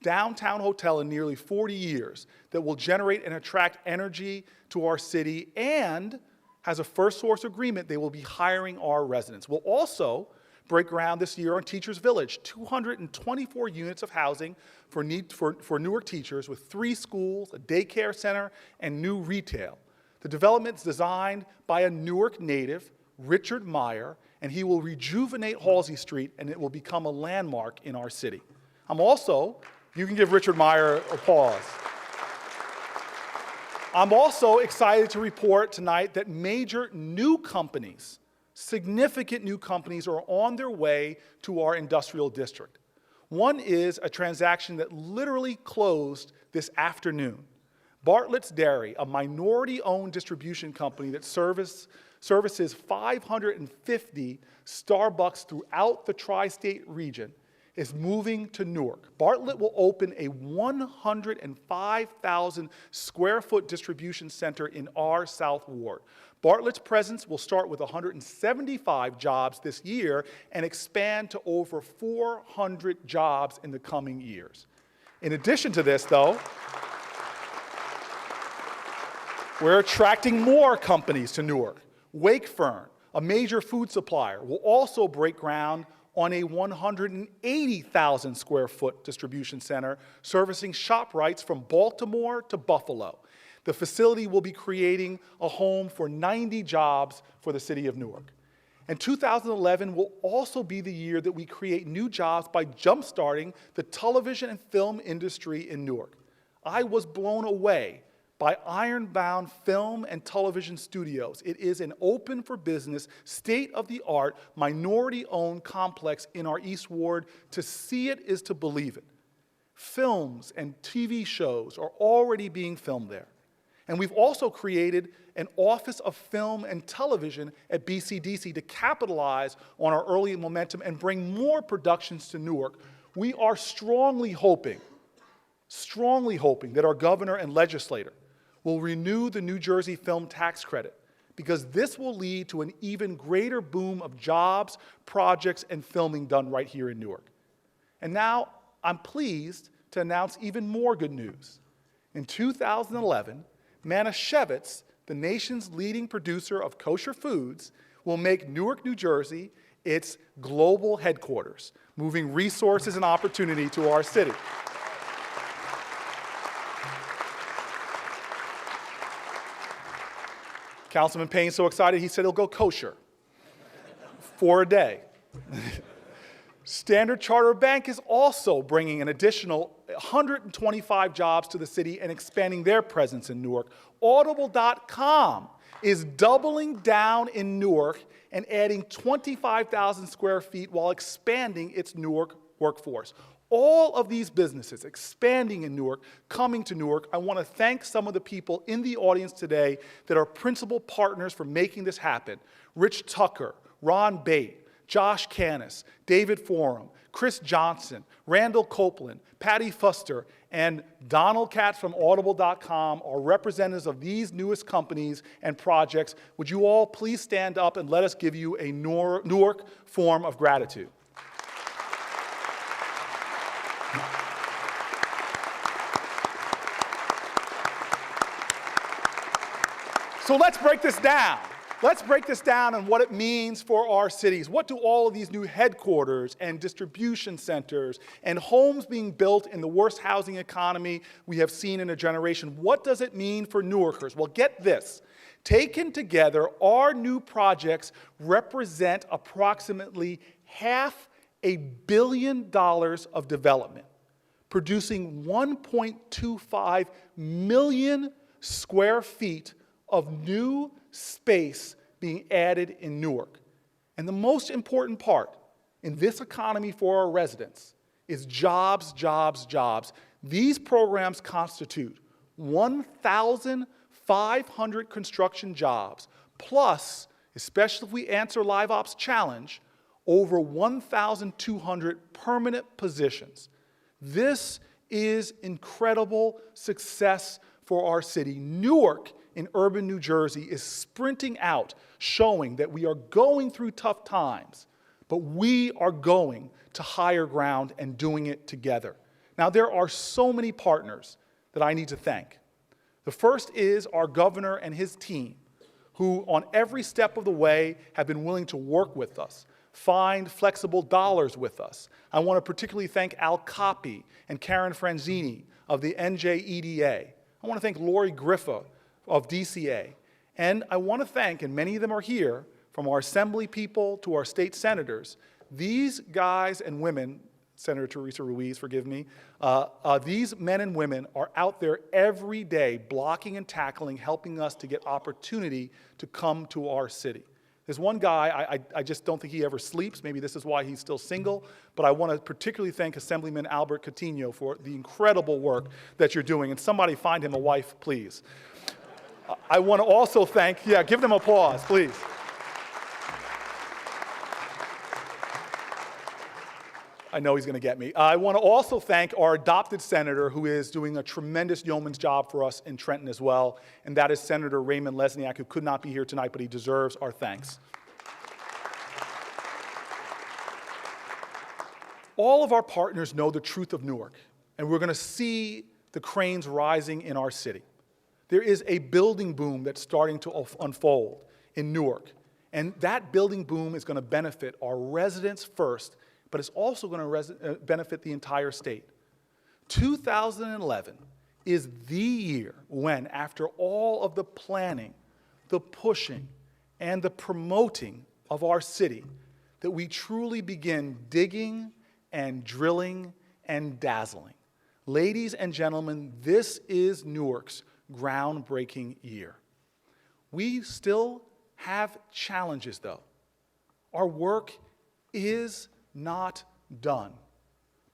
downtown hotel in nearly 40 years that will generate and attract energy to our city and has a first source agreement. They will be hiring our residents. We'll also break ground this year on Teachers Village, 224 units of housing for Newark teachers with 3 schools, a daycare center, and new retail. The development is designed by a Newark native, Richard Meyer, and he will rejuvenate Halsey Street, and it will become a landmark in our city. You can give Richard Meyer a pause. I'm also excited to report tonight that major new companies, significant new companies, are on their way to our industrial district. One is a transaction that literally closed this afternoon. Bartlett's Dairy, a minority-owned distribution company that services 550 Starbucks throughout the tri-state region, is moving to Newark. Bartlett will open a 105,000 square foot distribution center in our South Ward. Bartlett's presence will start with 175 jobs this year and expand to over 400 jobs in the coming years. In addition to this, though, we're attracting more companies to Newark. Wakefern, a major food supplier, will also break ground on a 180,000 square foot distribution center servicing ShopRites from Baltimore to Buffalo. The facility will be creating a home for 90 jobs for the city of Newark. And 2011 will also be the year that we create new jobs by jumpstarting the television and film industry in Newark. I was blown away by Ironbound Film and Television Studios. It is an open-for-business, state-of-the-art, minority-owned complex in our East Ward. To see it is to believe it. Films and TV shows are already being filmed there. And we've also created an Office of Film and Television at BCDC to capitalize on our early momentum and bring more productions to Newark. We are strongly hoping that our governor and legislator will renew the New Jersey film tax credit, because this will lead to an even greater boom of jobs, projects, and filming done right here in Newark. And now I'm pleased to announce even more good news. In 2011, Manischewitz, the nation's leading producer of kosher foods, will make Newark, New Jersey its global headquarters, moving resources and opportunity to our city. Councilman Payne's so excited, he said he'll go kosher for a day. Standard Chartered Bank is also bringing an additional 125 jobs to the city and expanding their presence in Newark. Audible.com is doubling down in Newark and adding 25,000 square feet while expanding its Newark workforce. All of these businesses expanding in Newark, coming to Newark. I want to thank some of the people in the audience today that are principal partners for making this happen. Rich Tucker, Ron Bate, Josh Canis, David Forum, Chris Johnson, Randall Copeland, Patty Fuster, and Donald Katz from Audible.com are representatives of these newest companies and projects. Would you all please stand up and let us give you a Newark form of gratitude. So let's break this down. Let's break this down on what it means for our cities. What do all of these new headquarters and distribution centers and homes being built in the worst housing economy we have seen in a generation, what does it mean for Newarkers? Well, get this. Taken together, our new projects represent approximately $500 million of development, producing 1.25 million square feet of new space being added in Newark. And the most important part in this economy for our residents is jobs, jobs, jobs. These programs constitute 1,500 construction jobs, plus, especially if we answer Live Ops Challenge, over 1,200 permanent positions. This is incredible success for our city. Newark in urban New Jersey is sprinting out, showing that we are going through tough times, but we are going to higher ground and doing it together. Now, there are so many partners that I need to thank. The first is our governor and his team, who on every step of the way have been willing to work with us, find flexible dollars with us. I want to particularly thank Al Capi and Karen Franzini of the NJEDA. I want to thank Lori Griffa of DCA. And I want to thank, and many of them are here, from our assembly people to our state senators, these guys and women, Senator Teresa Ruiz, forgive me, these men and women are out there every day blocking and tackling, helping us to get opportunity to come to our city. There's one guy, I just don't think he ever sleeps. Maybe this is why he's still single. But I want to particularly thank Assemblyman Albert Coutinho for the incredible work that you're doing. And somebody find him a wife, please. I want to also thank, give them applause, please. I know he's going to get me. I want to also thank our adopted senator who is doing a tremendous yeoman's job for us in Trenton as well, and that is Senator Raymond Lesniak, who could not be here tonight, but he deserves our thanks. All of our partners know the truth of Newark, and we're going to see the cranes rising in our city. There is a building boom that's starting to unfold in Newark, and that building boom is going to benefit our residents first, but it's also going to benefit the entire state. 2011 is the year when, after all of the planning, the pushing, and the promoting of our city, that we truly begin digging and drilling and dazzling. Ladies and gentlemen, this is Newark's groundbreaking year. We still have challenges, though. Our work is not done,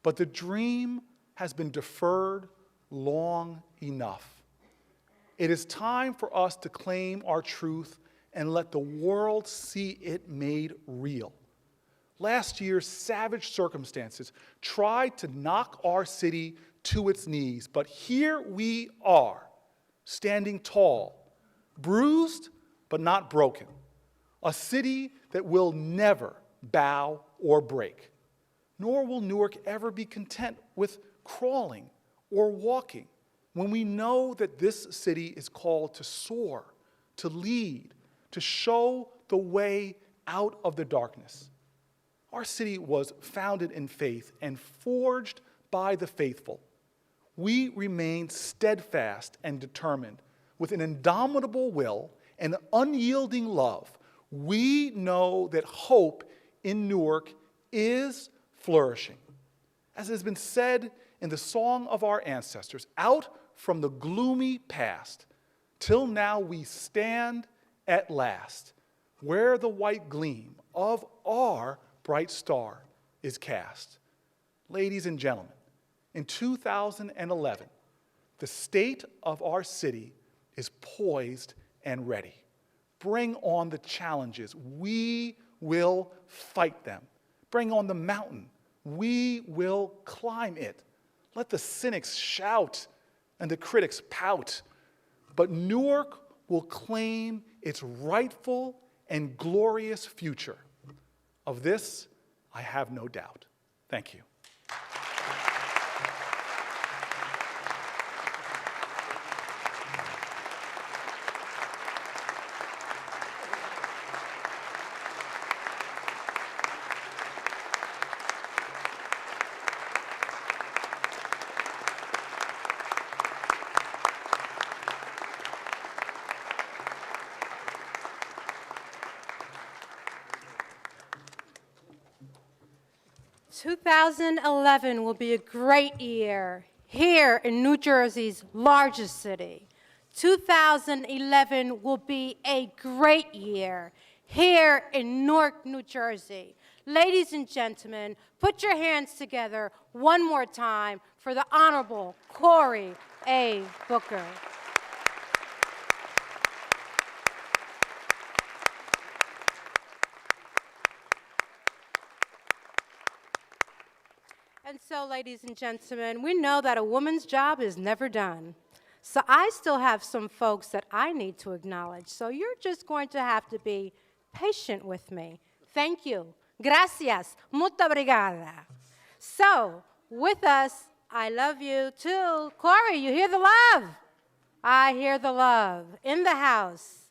but the dream has been deferred long enough. It is time for us to claim our truth and let the world see it made real. Last year's savage circumstances tried to knock our city to its knees, but here we are, standing tall, bruised but not broken, a city that will never bow or break. Nor will Newark ever be content with crawling or walking when we know that this city is called to soar, to lead, to show the way out of the darkness. Our city was founded in faith and forged by the faithful. We remain steadfast and determined with an indomitable will and unyielding love. We know that hope in Newark is flourishing. As has been said in the song of our ancestors, out from the gloomy past, till now we stand at last, where the white gleam of our bright star is cast. Ladies and gentlemen, in 2011, the state of our city is poised and ready. Bring on the challenges. We will fight them. Bring on the mountain. We will climb it. Let the cynics shout and the critics pout. But Newark will claim its rightful and glorious future. Of this, I have no doubt. Thank you. Two 2011 will be a great year here in New Jersey's largest city. 2011 will be a great year here in Newark, New Jersey. Ladies and gentlemen, put your hands together one more time for the Honorable Cory A. Booker. And So, ladies and gentlemen, we know that a woman's job is never done. So I still have some folks that I need to acknowledge. So you're just going to have to be patient with me. Thank you. Gracias. Muito obrigada. So, with us, I love you too. Cory, you hear the love? I hear the love in the house.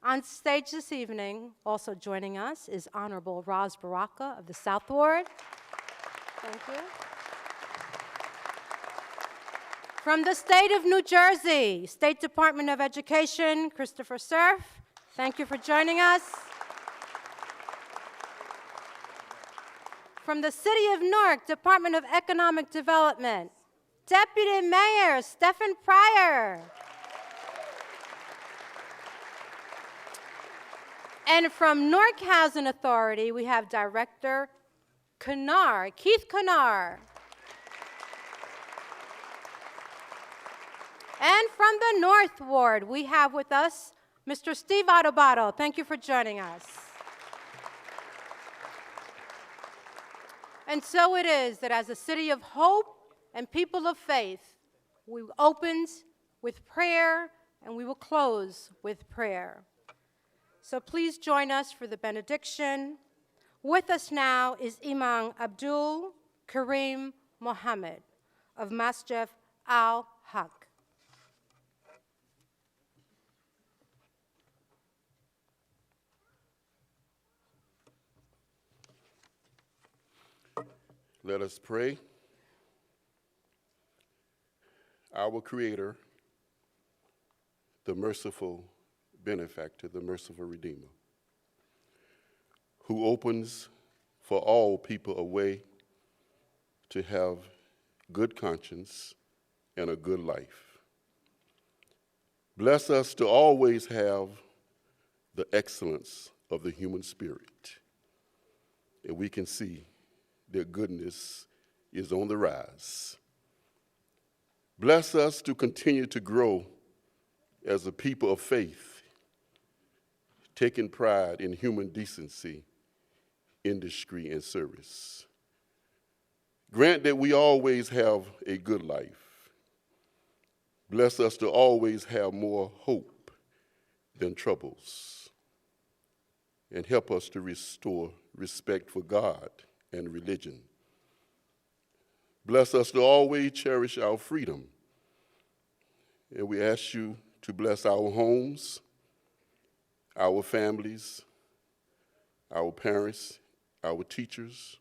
On stage this evening, also joining us, is Honorable Roz Baraka of the South Ward. Thank you. From the state of New Jersey, State Department of Education, Christopher Surf. Thank you for joining us. From the city of Newark, Department of Economic Development, Deputy Mayor Stephen Pryor. And from Newark Housing Authority, we have Director Keith Kanar. And from the North Ward, we have with us Mr. Steve Adobato. Thank you for joining us. And so it is that as a city of hope and people of faith, we opened with prayer and we will close with prayer. So please join us for the benediction. With us now is Imam Abdul Karim Mohammed of Masjid Al-Haq. Let us pray. Our Creator, the merciful benefactor, the merciful Redeemer, who opens for all people a way to have good conscience and a good life. Bless us to always have the excellence of the human spirit, and we can see that goodness is on the rise. Bless us to continue to grow as a people of faith, taking pride in human decency, industry, and service. Grant that we always have a good life. Bless us to always have more hope than troubles. And help us to restore respect for God and religion. Bless us to always cherish our freedom. And we ask you to bless our homes, our families, our parents, our teachers,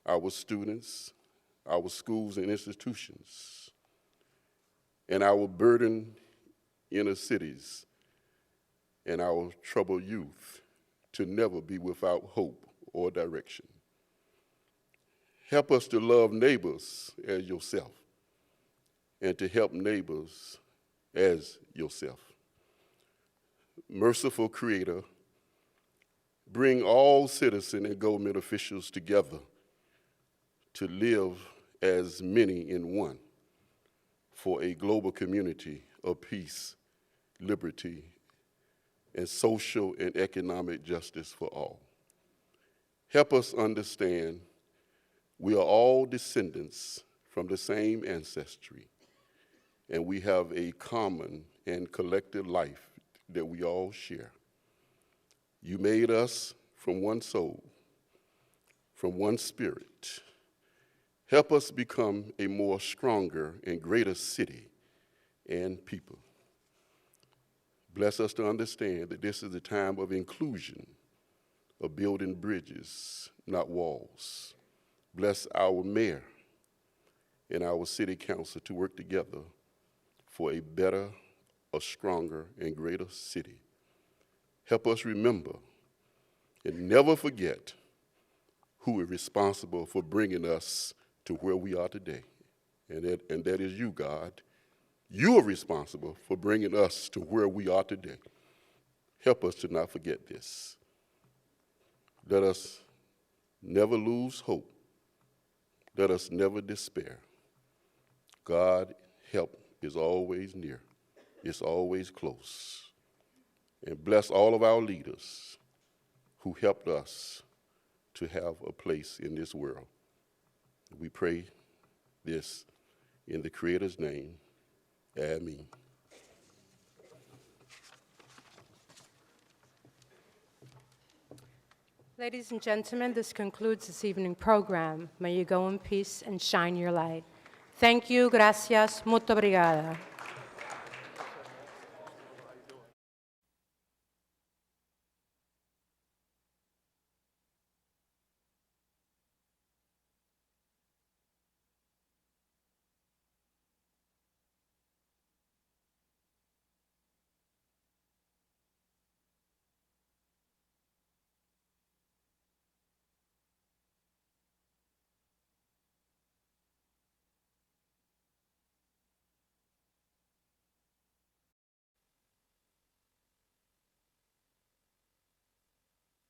our students, our schools and institutions, and our burdened inner cities and our troubled youth to never be without hope or direction. Help us to love neighbors as yourself and to help neighbors as yourself. Merciful Creator, bring all citizen and government officials together to live as many in one for a global community of peace, liberty, and social and economic justice for all. Help us understand we are all descendants from the same ancestry, and we have a common and collective life that we all share. You made us from one soul, from one spirit. Help us become a more stronger and greater city and people. Bless us to understand that this is a time of inclusion, of building bridges, not walls. Bless our mayor and our city council to work together for a better, a stronger, and greater city. Help us remember and never forget who is responsible for bringing us to where we are today. And that is you, God. You are responsible for bringing us to where we are today. Help us to not forget this. Let us never lose hope. Let us never despair. God, help is always near. It's always close. And bless all of our leaders who helped us to have a place in this world. We pray this in the Creator's name. Amen. Ladies and gentlemen, this concludes this evening program. May you go in peace and shine your light. Thank you, gracias, muito obrigada.